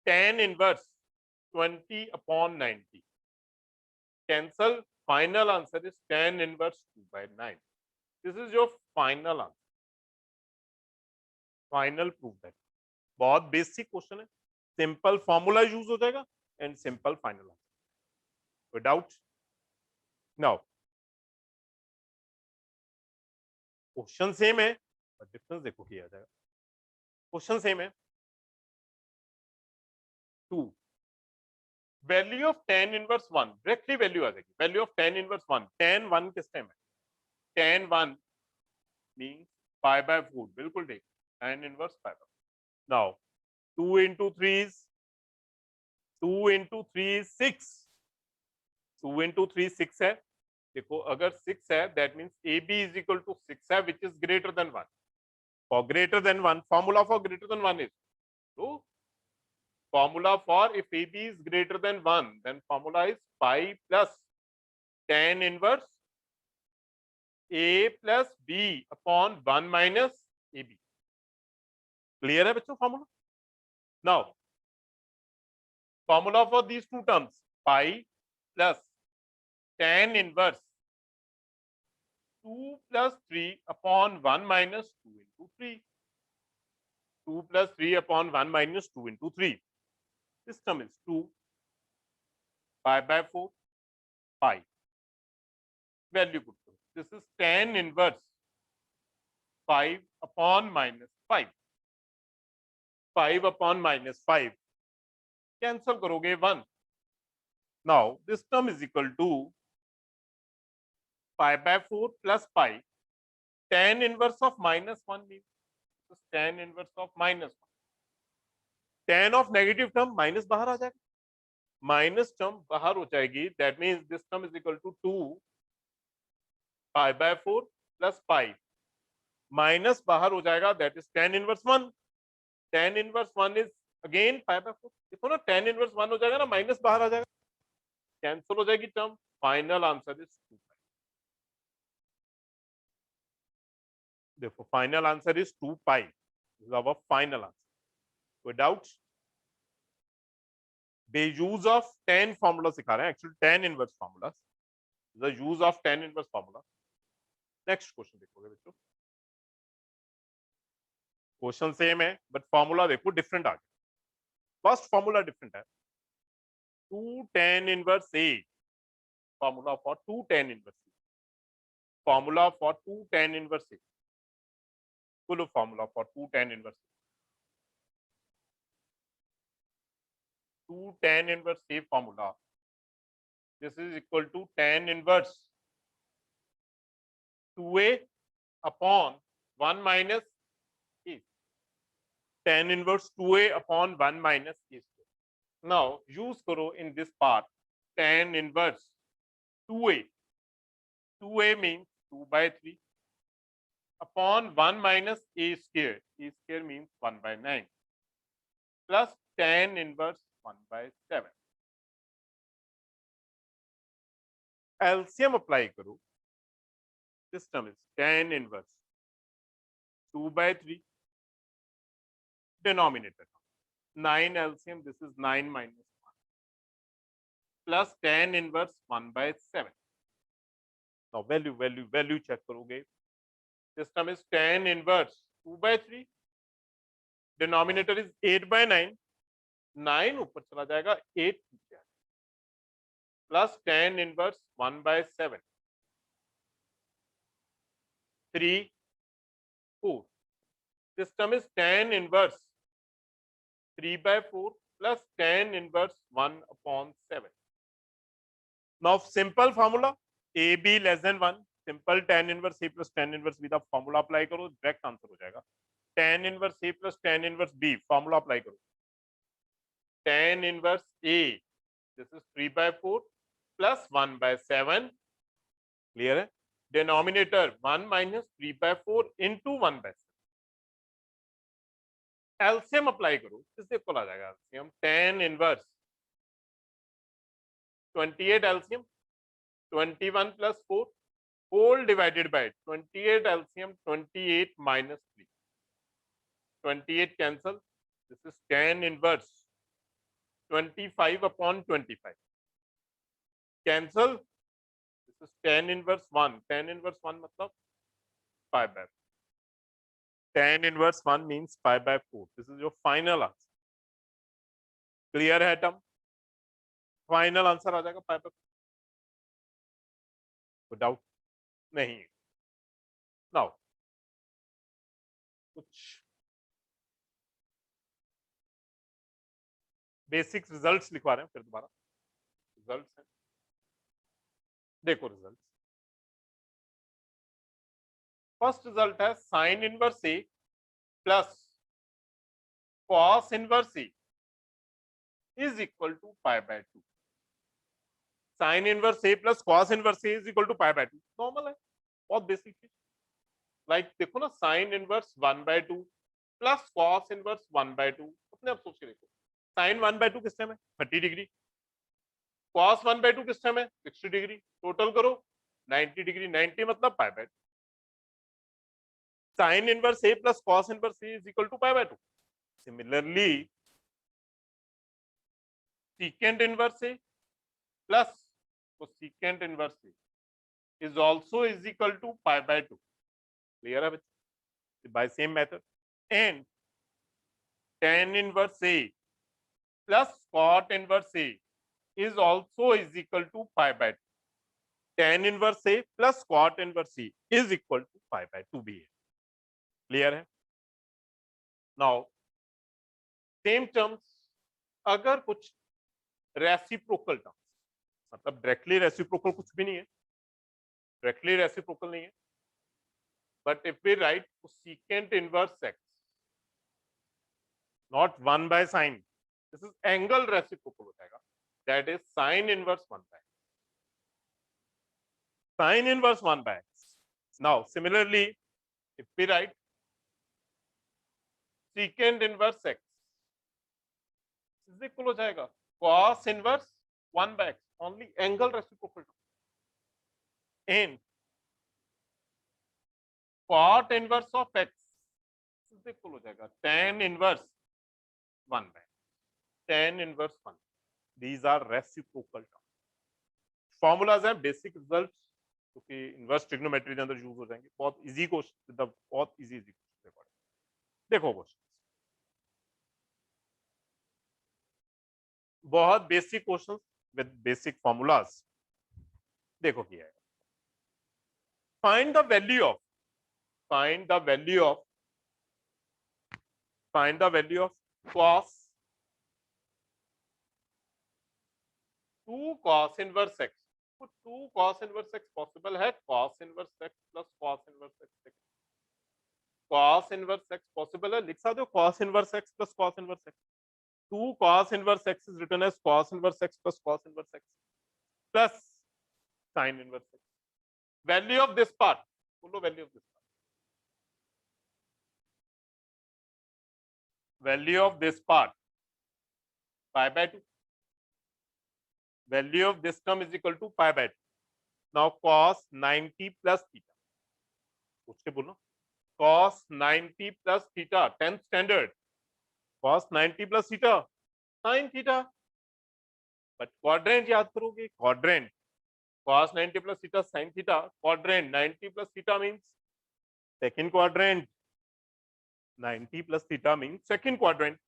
tan inverse 20 upon 90. Cancel. Final answer is tan inverse 2 by 9. This is your final answer. Final proof that. बहुत basic question है, simple formula use हो जाएगा and simple final answer without. Now question same है पर difference देखो किया जाएगा. Question same है. 2 value of tan inverse 1, directly value आ जाएगी. Value of tan inverse 1, tan 1 किस टाइम है? tan 1 means pi by 4. बिल्कुल ठीक, tan inverse pi by 4. Now 2 into 3 is 6. 2 into 3 6 है. देखो अगर 6 है that means AB is equal to 6 है which is greater than 1. For greater than 1, formula for greater than 1 is, so formula for if AB is greater than 1, then formula is pi plus tan inverse A plus B upon 1 minus AB. Clear है बच्चों formula? Now formula for these two terms, pi plus tan inverse 2 plus 3 upon 1 minus 2 into 3. 2 plus 3 upon 1 minus 2 into 3. This term is 2 pi by 4 pi. Value put. This is tan inverse 5 upon minus 5. 5 upon minus 5. Cancel करोगे 1. Now this term is equal to pi by 4 plus pi. Tan inverse of minus 1 means tan inverse of minus 1. Tan of negative term minus बाहर आ जाएगा. Minus term बाहर हो जाएगी. That means this term is equal to 2 pi by 4 plus pi. Minus बाहर हो जाएगा. That is tan inverse 1. Tan inverse 1 is again pi by 4. देखो ना tan inverse 1 हो जाएगा ना, माइनस बाहर आ जाएगा, कैंसिल हो जाएगी term. Final answer is 2 pi. देखो final answer is 2 pi. This is our final answer. कोई डाउट्स? बेयूज ऑफ tan फॉर्मूला सिखा रहे हैं, actually tan inverse formula. The use of tan inverse formula. Next question देखोगे बच्चों. Question same है but formula देखो different आ गया. फर्स्ट फॉर्मूला डिफरेंट है. 2 tan inverse A. Formula for 2 tan inverse A. Formula for 2 tan inverse A. Full formula for 2 tan inverse A. 2 tan inverse A formula. This is equal to tan inverse 2A upon 1 minus A. Tan inverse 2A upon 1 minus A. Now use करो in this part tan inverse 2A. 2A means 2 by 3 upon 1 minus A square. A square means 1 by 9 plus tan inverse 1 by 7. LCM apply करो. This term is tan inverse 2 by 3 denominator 9 LCM. This is 9 minus 1 plus tan inverse 1 by 7. Now value check करोगे. This term is tan inverse 2 by 3. Denominator is 8 by 9. 9 ऊपर चला जाएगा, 8 नीचे आएगा. Plus tan inverse 1 by 7. 3, 4. This term is tan inverse 3 by 4 plus tan inverse 1 upon 7. Now simple formula AB less than 1. Simple tan inverse A plus tan inverse B. The formula apply करो, direct answer हो जाएगा. Tan inverse A plus tan inverse B. Formula apply करो. Tan inverse A. This is 3 by 4 plus 1 by 7. Clear है? Denominator 1 minus 3 by 4 into 1 by 7. LCM apply करो, किससे equal आ जाएगा LCM? Tan inverse 28 LCM 21 plus 4 whole divided by 28 LCM 28 minus 3. 28 cancel. This is tan inverse 25 upon 25. Cancel. This is tan inverse 1. Tan inverse 1 मतलब pi by 4. Tan inverse 1 means pi by 4. This is your final answer. Clear है term? Final answer आ जाएगा pi by 4. कोई doubt नहीं. Now कुछ basic results लिखवा रहे हैं फिर दोबारा. रिजल्ट्स हैं, देखो रिजल्ट्स. फर्स्ट रिजल्ट है sine inverse A plus cos inverse A is equal to pi by 2। Sine inverse A plus cos inverse A is equal to pi by 2 normal है, बहुत बेसिक चीज। लाइक देखो ना, sine inverse 1/2 plus cos inverse 1/2, अपने आप सोच के देखो। साइन 1/2 किस टाइम है 30 डिग्री, कॉस 1/2 किस टाइम है 60 डिग्री, टोटल करो 90 डिग्री, 90 मतलब pi by 2। Sine inverse A plus cos inverse A is equal to pi by 2। Similarly secant inverse A plus cosecant inverse A is also is equal to pi by 2. Clear है बच्चे? By same method. And tan inverse A plus cot inverse A is also is equal to pi by 2. Tan inverse A plus cot inverse A is equal to pi by 2 भी है। Clear है? Now same terms, अगर कुछ reciprocal terms, मतलब directly reciprocal कुछ भी नहीं है, डायरेक्टली रेसिप्रोकल नहीं है, but if we write secant inverse x not 1 by sin, this is angle reciprocal हो जाएगा, that is sin inverse 1 by sin inverse 1 by x. Now similarly if we write secant inverse x is equal हो जाएगा cos inverse 1 by x, only angle reciprocal term. And cot inverse of x is equal हो जाएगा tan inverse 1 by tan inverse 1. These are reciprocal terms. Formulas हैं basic results जो कि inverse trigonometry के अंदर use हो जाएंगे। बहुत इजी क्वेश्चन, बहुत इजी क्वेश्चन। देखो क्वेश्चन बहुत basic question with basic formulas. देखो क्या है, find the value of cos 2 cos inverse x। तो 2 cos इनवर्स x पॉसिबल है, cos inverse x plus cos inverse x, cos inverse x possible है, लिख सकते हो cos inverse x plus cos inverse x। 2 cos inverse x is written as cos inverse x plus cos inverse x plus sin inverse x. Value of this part, बोलो value of this part. Value of this part pi by 2. Value of this term is equal to pi by 2. Now cos 90 plus theta. पूछ के बोलो cos 90 plus theta, 10th standard. Cos 90 plus theta, sin theta. But quadrant याद करोगे, quadrant cos 90 plus theta sin theta, quadrant 90 plus theta means second quadrant, 90 plus theta means second quadrant.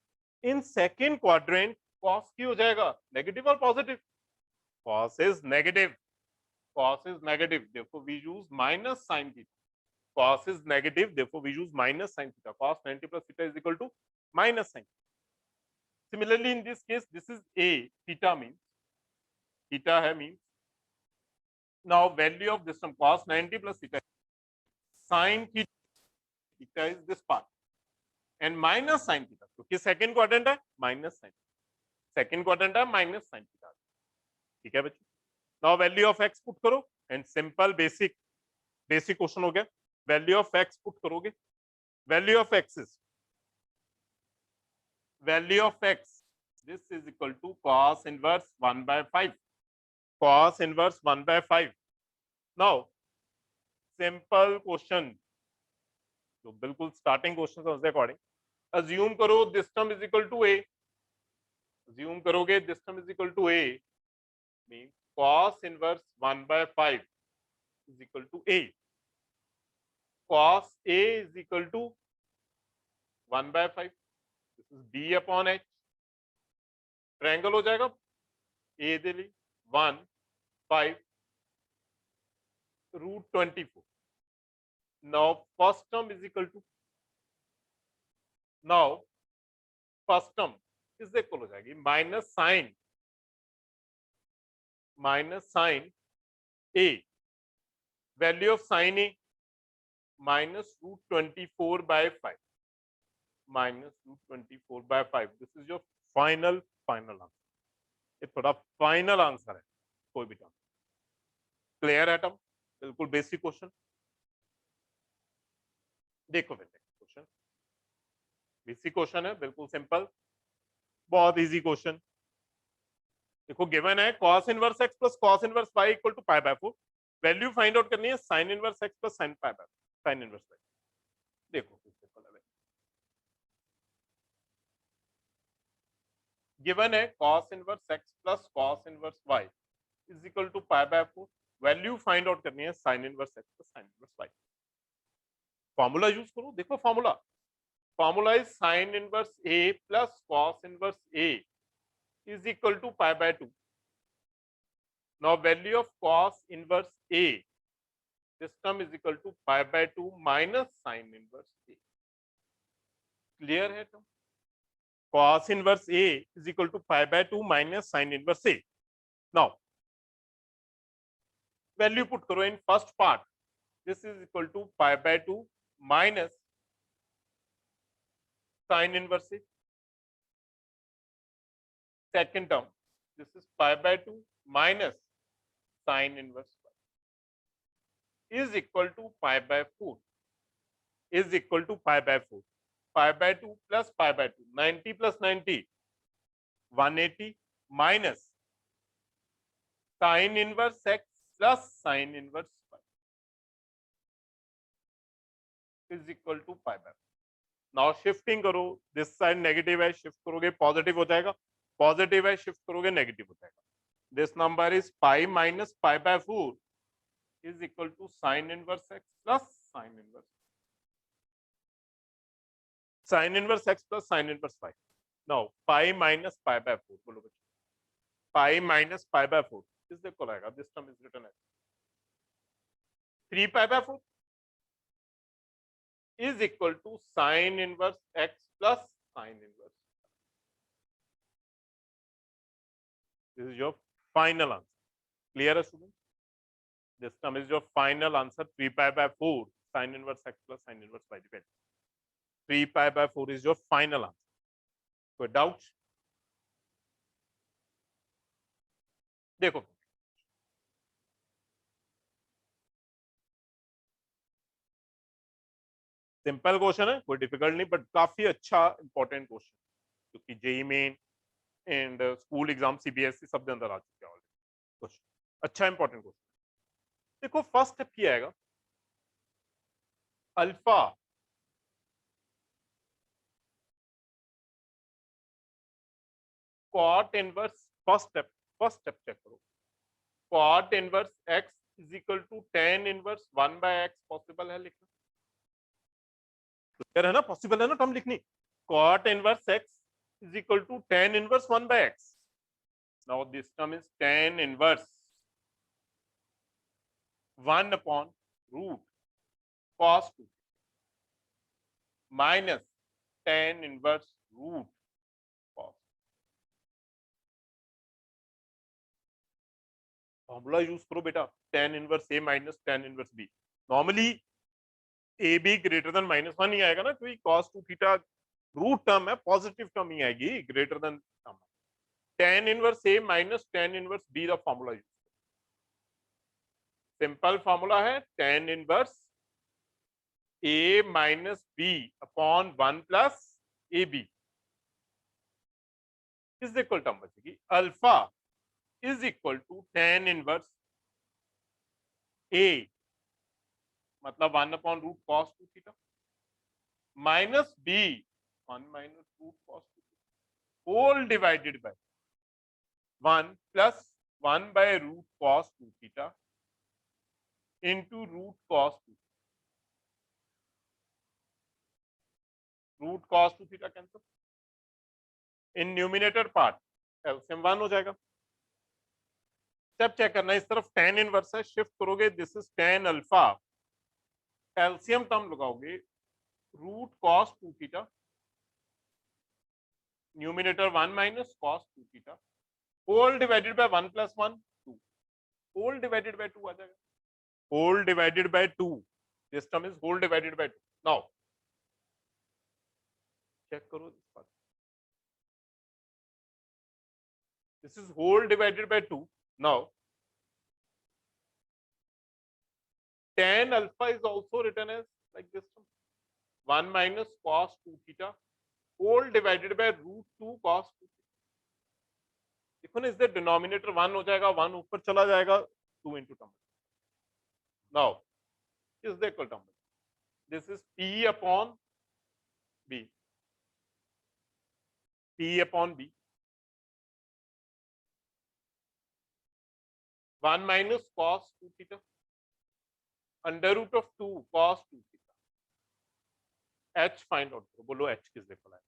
In second quadrant cos की हो जाएगा negative और positive, cos is negative, therefore we use minus sin theta. Cos is negative, therefore we use minus sin theta. Cos 90 plus theta is equal to minus sin. Similarly in this case this is a, theta means theta है means, now value of this term cos 90 plus theta, sin theta is this part and minus sin theta, क्योंकि second quadrant है minus sin, second quadrant है minus sin theta। ठीक है बच्चों, now value of x put करो and simple basic question हो गया। value of x put करोगे, value of x is value of x, this is equal to cos inverse 1 by 5, cos inverse 1 by 5। now simple question, जो बिल्कुल starting question है उसके according assume करो this term is equal to a, assume करोगे this term is equal to a means cos inverse 1 by 5 is equal to a, cos a is equal to 1 by 5, this is b upon h, triangle हो जाएगा a दे ਲਈ 1 5 √24। now first term is equal to, now first term is equal हो जाएगी minus sin a, value of sin a minus root 24 by 5 minus root 24 by 5 this is your final answer ये थोड़ा final answer है कोई भी term clear है term बिल्कुल basic question देखो बेटे क्वेश्चन बेसिक क्वेश्चन है बिल्कुल सिंपल बहुत इजी क्वेश्चन देखो गिवन है cos inverse x plus cos इनवर्स y equal to pi by 4 value find out करनी है sin इनवर्स x plus sin pi by sin इनवर्स y देखो सिंपल है गिवन है cos inverse x plus cos इनवर्स y is equal to pi by 4 value find out करनी है sin इनवर्स x प्लस sin इनवर्स y फॉर्मूला यूज करो देखो formula is sin inverse a plus cos inverse a is equal to pi by 2. Now value of cos inverse A, this term is equal to pi by 2 minus sin inverse A. Clear है तो? Cos inverse A is equal to pi by 2 minus sin inverse A. Now, value put करो in first part. This is equal to pi by 2 minus sin inverse A. Second term, this is pi by 2 minus sin inverse y is equal to pi by 4 is equal to pi by 4 pi by 2 plus pi by 2 90 plus 90 180 minus sin inverse x plus sin inverse y is equal to pi by 4. Now shifting करो this side negative है shift करोगे positive हो जाएगा positive है shift करोगे negative हो जाएगा this number is pi minus pi by 4 is equal to sine inverse X plus sine inverse X plus sine inverse Y now pi minus pi by 4 बोलो बच्चों पाई minus pi by 4 इस देखो आएगा this term is written as 3 pi by 4 is equal to sine inverse X plus sine inverse this is your final answer clear students this term is your final answer 3 pi by 4 sin inverse x plus sin inverse y depends 3 pi by 4 is your final answer कोई doubt देखो simple question है कोई difficult नहीं but काफी अच्छा important question क्योंकि JEE Main and school exam CBSE सब के अंदर आ चुके हैं ऑलरेडी क्वेश्चन अच्छा इंपॉर्टेंट क्वेश्चन देखो फर्स्ट स्टेप क्या आएगा alpha cot inverse first step check करो cot inverse x is equal to tan inverse 1 by x possible है लिखना क्लियर है ना पॉसिबल है ना टर्म लिखनी cot inverse x is equal to tan inverse 1 by x. Now this term is tan inverse 1 upon root cos 2 minus tan inverse root cos. Formula use करो बेटा tan inverse a minus tan inverse b. Normally ab greater than -1 ही आएगा ना क्योंकि cos 2 theta root term है positive term ही आएगी greater than term tan inverse a minus tan inverse b the formula use simple formula है tan inverse a minus b upon 1 plus ab is equal term बचेगी alpha is equal to tan inverse a मतलब 1 upon root cos 2 theta minus b 1 minus root cos 2 whole divided by 1 plus 1 by root cos 2 theta into root cos 2 root cos 2 theta cancel in numerator part LCM 1 हो जाएगा step check करना इस तरफ tan inverse है shift करोगे this is tan alpha LCM term लगाओगे root cos 2 theta numerator 1 minus cos 2 theta whole divided by 1 plus 1 2 whole divided by 2 आ जाएगा whole divided by 2 this term is whole divided by 2. Now check करो this part. This is whole divided by 2. Now tan alpha is also written as like this term. 1 minus cos 2 theta whole divided by root 2 cos 2 theta. देखो ना, इससे denominator 1 हो जाएगा, 1 ऊपर चला जाएगा, 2 into term. Now is the equal term. This is p upon b. p upon b. 1 minus cos 2 theta under root of 2 cos 2 theta. h find out करो. बोलो h किस इक्वल है?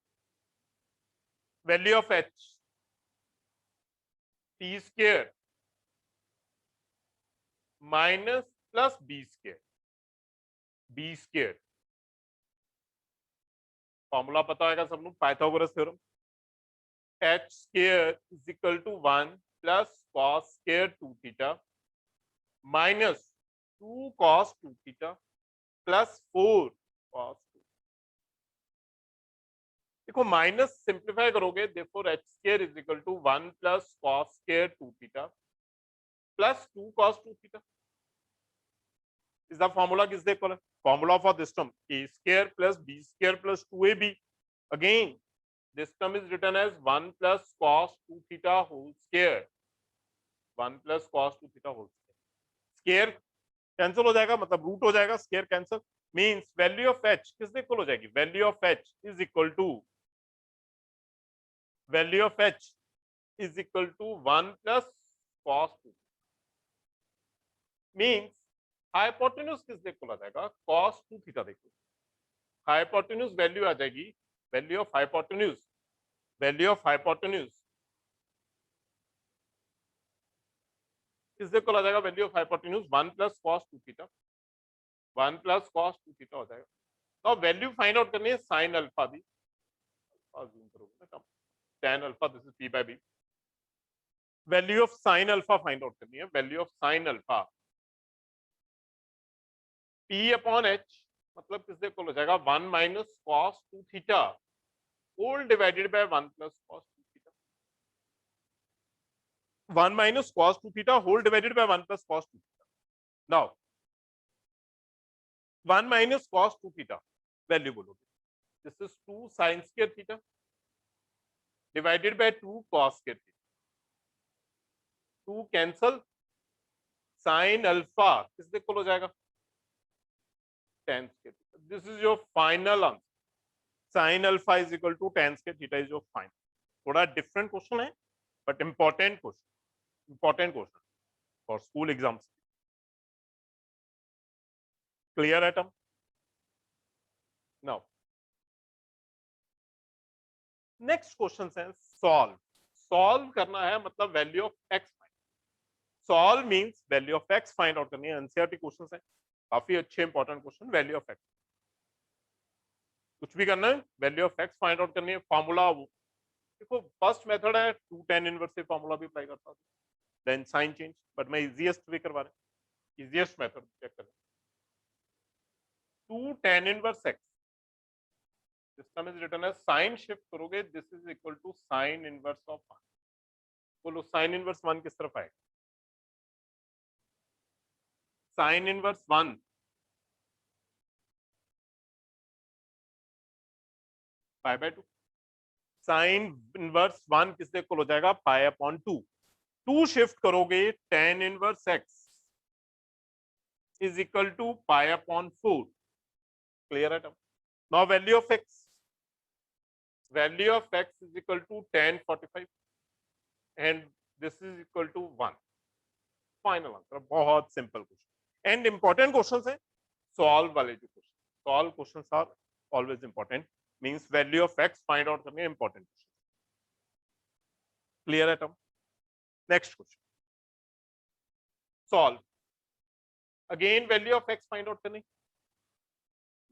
Value of h t square minus plus b square. b square formula पता होगा सब लोग, Pythagoras theorem. h square is equal to 1 plus cos square 2 theta minus 2 cos 2 theta plus 4 cos 2. देखो minus simplify करोगे, therefore h square is equal to 1 plus cos square 2 theta plus 2 cos 2 theta. Is the formula किसके equal है? Formula for this term a square plus b square plus 2ab. Again this term is written as 1 plus cos 2 theta whole square. 1 plus cos 2 theta whole square. Square cancel हो जाएगा, मतलब root हो जाएगा, square cancel. Means value of h किससे equal हो जाएगी? Value of h is equal to 1 plus cos 2. Means hypotenuse किससे equal आ जाएगा? cos 2 theta. देखो हाइपोटेन्यूज वैल्यू आ जाएगी, वैल्यू ऑफ हाइपोटेन्यूज किससे इक्वल आ जाएगा? Value of hypotenuse 1 plus cos 2 theta. 1 plus cos 2 theta हो जाएगा. तो वैल्यू फाइंड आउट करनी है sin अल्फा भी. जूम करोगे ना, tan alpha, this is p by b. Value of sin alpha find out करनी है. Value of sin alpha p upon h मतलब किससे इक्वल हो जाएगा? 1 minus cos 2 theta whole divided by 1 plus cos 2 theta. 1 minus cos 2 theta whole divided by 1 plus cos 2 theta. Now 1 minus cos 2 theta value बोलोगे, this is 2 sin square theta divided by 2 cos square theta. 2 cancel, sin alpha किससे equal हो जाएगा? tan square theta. This is your final answer. sin alpha is equal to tan square theta is your final. थोड़ा different question है but important question for school exams. Clear atom? Now next question है solve करना है, मतलब value of x. Solve means value of x find out करनी है. NCERT questions है, काफी अच्छे important question. Value of x कुछ भी करना है, value of x find out करनी है. फॉर्मूला देखो, फर्स्ट मेथड है 2 tan इनवर्स से फॉर्मूला भी अप्लाई करता हूं, देन साइन चेंज, बट मैं इजीएस्ट वे करवा रहा हूं. इजीएस्ट मेथड चेक करें. 2 tan inverse x system is written as sine shift करोगे, this is equal to sine inverse of 1. बोलो साइन इनवर्स 1 किस तरफ आएगा? Sine inverse 1 pi by 2. Sine inverse 1 किससे इक्वल हो जाएगा? Pi upon 2. 2 शिफ्ट करोगे, tan inverse x is equal to pi upon 4. Clear है? Now value of x is equal to tan 45 and this is equal to 1. Final answer. बहुत simple question and important questions है. Solve वाले जो क्वेश्चन, solve questions are always important. Means value of x find out करनी है, important question. Clear है? Term next question solve. Again value of x find out करनी.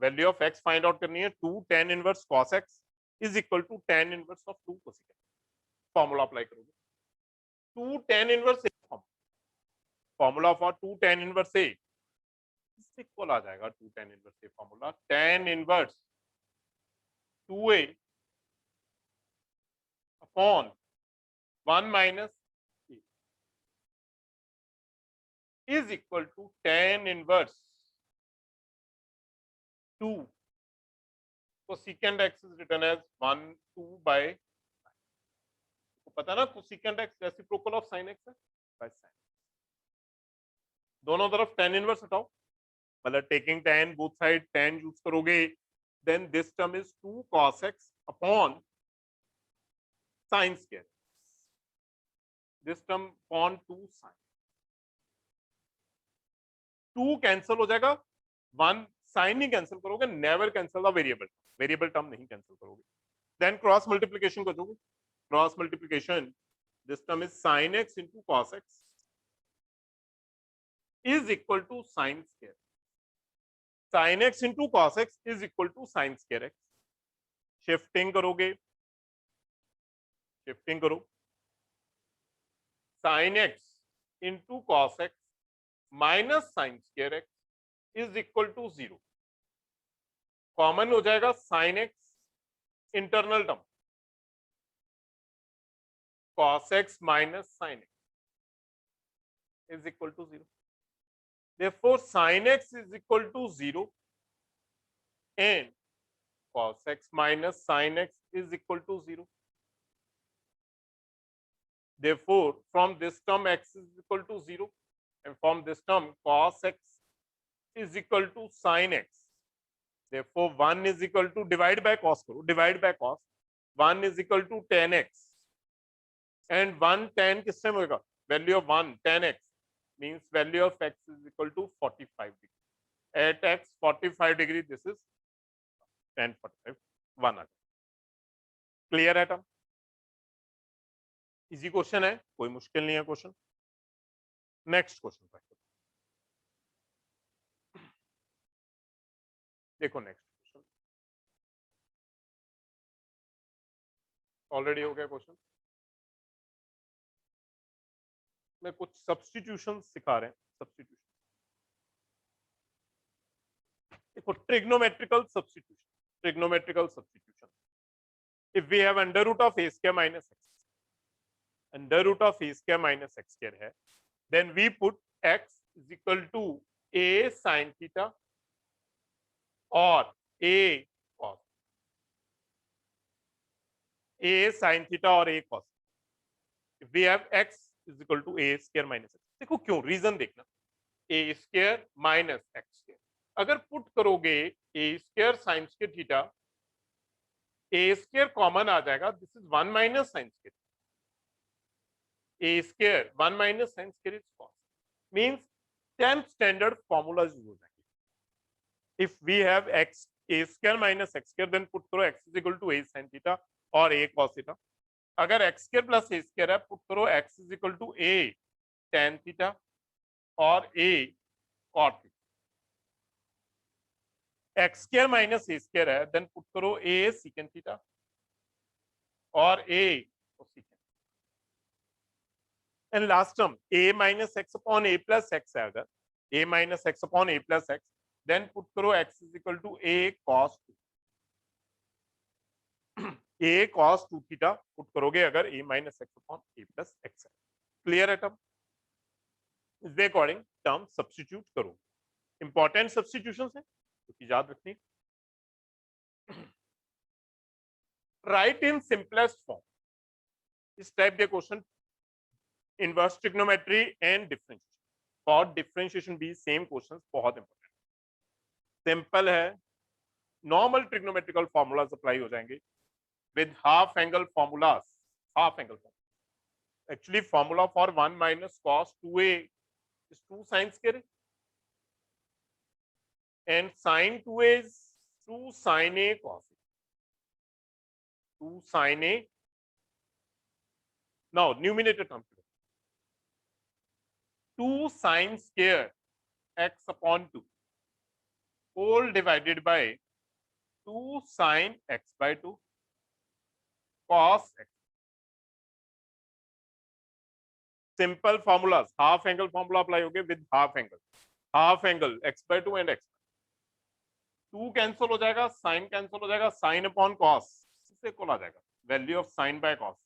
Value of x find out करनी है. 2 tan inverse cos x is equal to tan inverse of 2 cos x. Formula apply करोगे. 2 tan inverse formula for 2 tan inverse a equal आ जाएगा to tan inverse ये formula, tan inverse 2a upon 1 minus is equal to tan inverse 2 तो secant x is written as 1 2 by तो पता ना secant x reciprocal of sin x है by sin दोनों तरफ tan इनवर्स हटाओ मतलब taking tan both side tan use करोगे then this term is 2 cos x upon sin square this term upon 2 sin 2 cancel हो जाएगा 1 sin ही cancel करोगे never cancel the variable term नहीं cancel करोगे देन क्रॉस मल्टीप्लिकेशन करोगे cross multiplication this term is sin x into cos x is equal to sin square sin x into cos x is equal to sin square x shifting करोगे shifting करो sin x into cos x minus sin square x is equal to 0 common हो जाएगा sin x internal term cos x minus sin x is equal to 0. Therefore, sin x is equal to 0 and cos x minus sin x is equal to 0. Therefore, from this term x is equal to 0 and from this term cos x is equal to sin x. Therefore, 1 is equal to divide by cos. 1 is equal to tan x. And 1 tan किस time होगा value of 1 tan x means value of x is equal to 45 degree at x 45 degree this is tan 45 1 uh clear है term easy question है कोई मुश्किल नहीं है question next question पर देखो नेक्स्ट क्वेश्चन ऑलरेडी हो गया क्वेश्चन में कुछ सब्स्टिट्यूशन सिखा रहे हैं सब्स्टिट्यूशन देखो trigonometrical substitution if we have under root of a square minus x under root of a square minus x square है then we put x is equal to a sin theta और a cos a sin theta और a cos if we have x is equal to a square minus x देखो क्यों reason देखना a square minus x square अगर put करोगे a square sin square theta a square common आ जाएगा this is 1 minus sin square a square 1 minus sin square is cos means 10 standard formulas use हो जाएंगे if we have x a square minus x square then put करो x is equal to a sin theta और a cos theta अगर x square plus ए square है put करो x is equal to a tan theta और a cot theta x square minus a square है then put करो a secant theta और a secant and last term a minus x upon a plus x है अगर a minus x upon a plus x then put करो x is equal to a cos a cos 2 theta put करोगे अगर a minus x upon a plus x है clear है term इसके according term substitute करो important substitution है क्योंकि याद रखनी राइट इन सिंपलेस्ट फॉर्म इस टाइप के question inverse trigonometry and differentiation for differentiation भी सेम क्वेश्चंस बहुत इंपॉर्टेंट सिंपल है नॉर्मल ट्रिग्नोमेट्रिकल फॉर्मूलाज अप्लाई हो जाएंगे with half angle formulas actually formula for 1 minus cos 2a is 2 sin square and sin 2a is 2 sin a cos a 2 sin a now numerator term 2 sin square x upon 2 whole divided by 2 sin x by 2 cos x simple formulas half angle formula apply हो गए with half angle half angle x by 2 and x 2 cancel हो जाएगा, sine cancel हो जाएगा, sine upon cos इससे equal आ जाएगा value of sine by cos,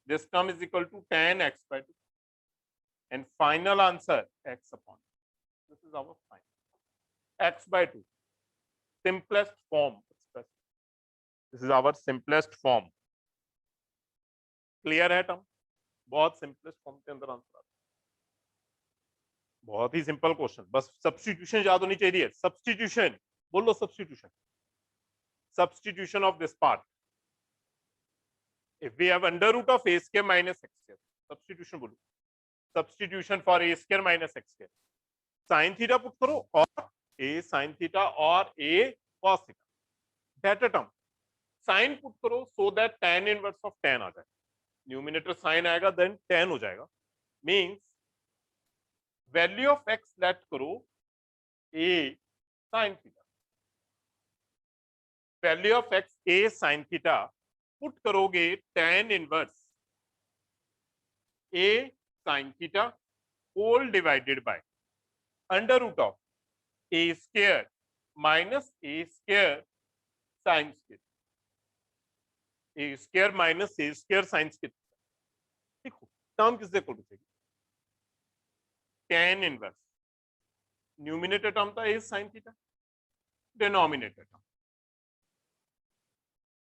this term is equal to tan x by 2 and final answer x upon, this is our final x by 2 simplest form express, this is our simplest form, clear है term, बहुत simplest form के अंदर answer आता है, बहुत ही simple question, बस substitution याद होनी चाहिए, सब्स्टिट्यूशन बोलो, substitution, substitution of this part, if we have under root of a square minus x square, substitution बोलो, substitution for a square minus x square, sin theta put करो और a sin theta और a cos theta, better term sin put करो so that tan inverse of tan आ जाए, numerator sin आएगा then tan हो जाएगा, means value of x let करो a sin theta, value of x a sin theta put करोगे tan inverse a sin theta whole divided by under root of a square minus a square sin square, a square minus a square sin square, देखो term किससे equal हो जाएगी, tan inverse, numerator term था a sin theta, denominator term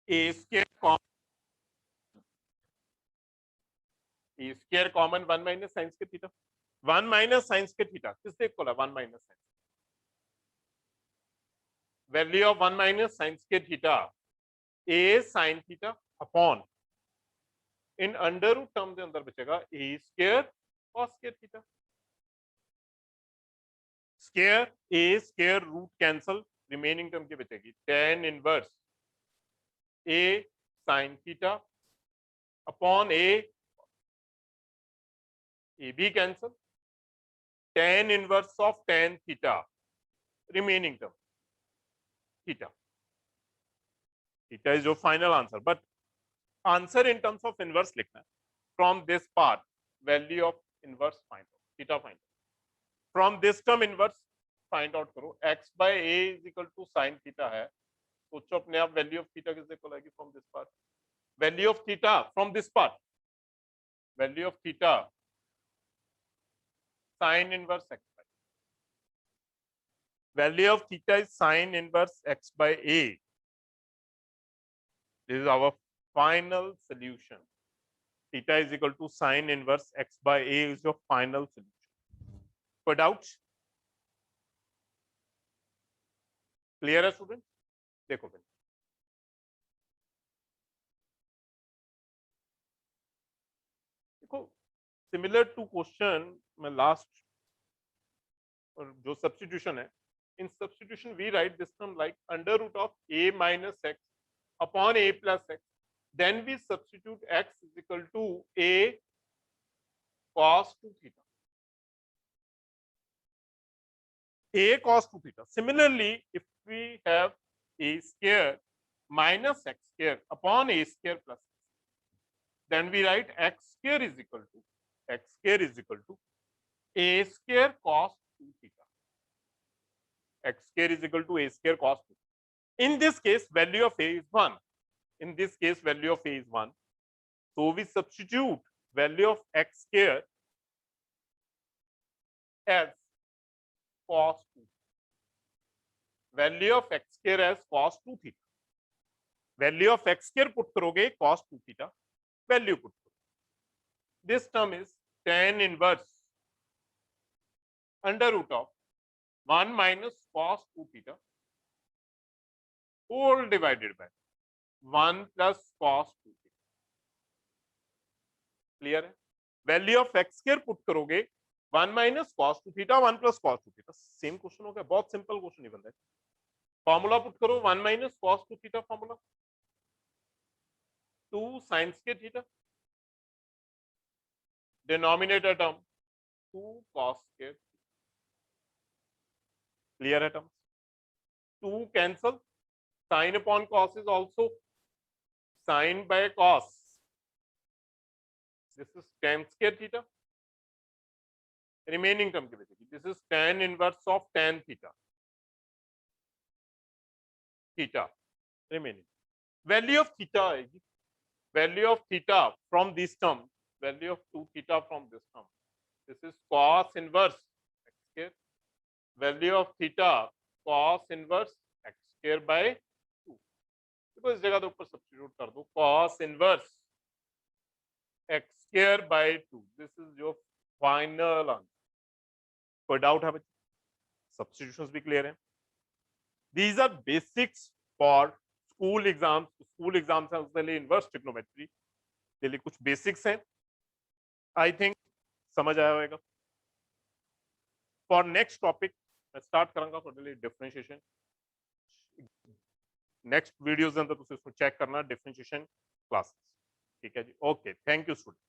a square common 1 minus sine square theta, 1 minus sine square theta किससे equal है, 1 minus sine, value of 1 minus sine square theta a sin theta upon इन under root term के अंदर बचेगा a square cos square theta, square a square root cancel, remaining term की बचेगी tan inverse a sin theta upon a b cancel, tan inverse of tan theta, remaining term theta, theta is your final answer, but answer in terms of inverse लिखना है, from this part value of inverse find out, theta find out, from this term inverse find out करो, x by a is equal to sin theta है, सोचो अपने आप value of theta किससे equal आएगी, from this part value of theta, from this part value of theta sin inverse x by, value of theta is sin inverse x by a, this is our final solution, theta is equal to sin inverse x by a is your final solution, कोई doubt, clear है student, देखो फिर देखो similar to question में last और जो substitution है, in substitution we write this term like under root of a minus x upon a plus x, then we substitute x is equal to a cos 2 theta, a cos 2 theta. Similarly, if we have a square minus x square upon a square plus x, then we write x square is equal to a square cos 2 theta. X square is equal to a square cos 2. In this case, value of a is 1. In this case, value of a is 1. So we substitute value of x square as cos 2. Value of x square as cos 2 theta. Value of x square put करोगे cos 2 theta. Value put करो. This term is tan inverse under root of 1 minus cos 2 theta whole divided by 1 plus cos 2 theta. Clear है? Value of x square put करोगे 1 minus cos 2 theta 1 plus cos 2 theta. Same question हो गया, बहुत simple question ही बन रहा है. Formula put करो 1 minus cos 2 theta फॉर्मूला 2 sin square theta, denominator term 2 cos square. Clear है term? 2 cancel, sin upon cos is also sin by cos. This is tan square theta. Remaining term की बचेगी, this is tan inverse of tan theta, theta remaining. Value of theta आएगी, value of theta from this term, value of 2 theta from this term, this is cos inverse x square, value of theta cos inverse x square by 2। देखो इस जगह के ऊपर substitute कर दो cos inverse x square by 2, this is your final answer. कोई doubt है बच्चे? सब्स्टिट्यूशंस भी क्लियर है। These our basics for school exams, school exams है उसके लिए इनवर्स ट्रिग्नोमेट्री के लिए कुछ बेसिक्स हैं, आई थिंक समझ आया होगा। फॉर नेक्स्ट टॉपिक मैं स्टार्ट करूंगा फॉर डिफरेंशिएशन, नेक्स्ट वीडियोस अंदर तुम इसको चेक करना डिफरेंशिएशन क्लासेस, ठीक है जी। Okay, thank you student.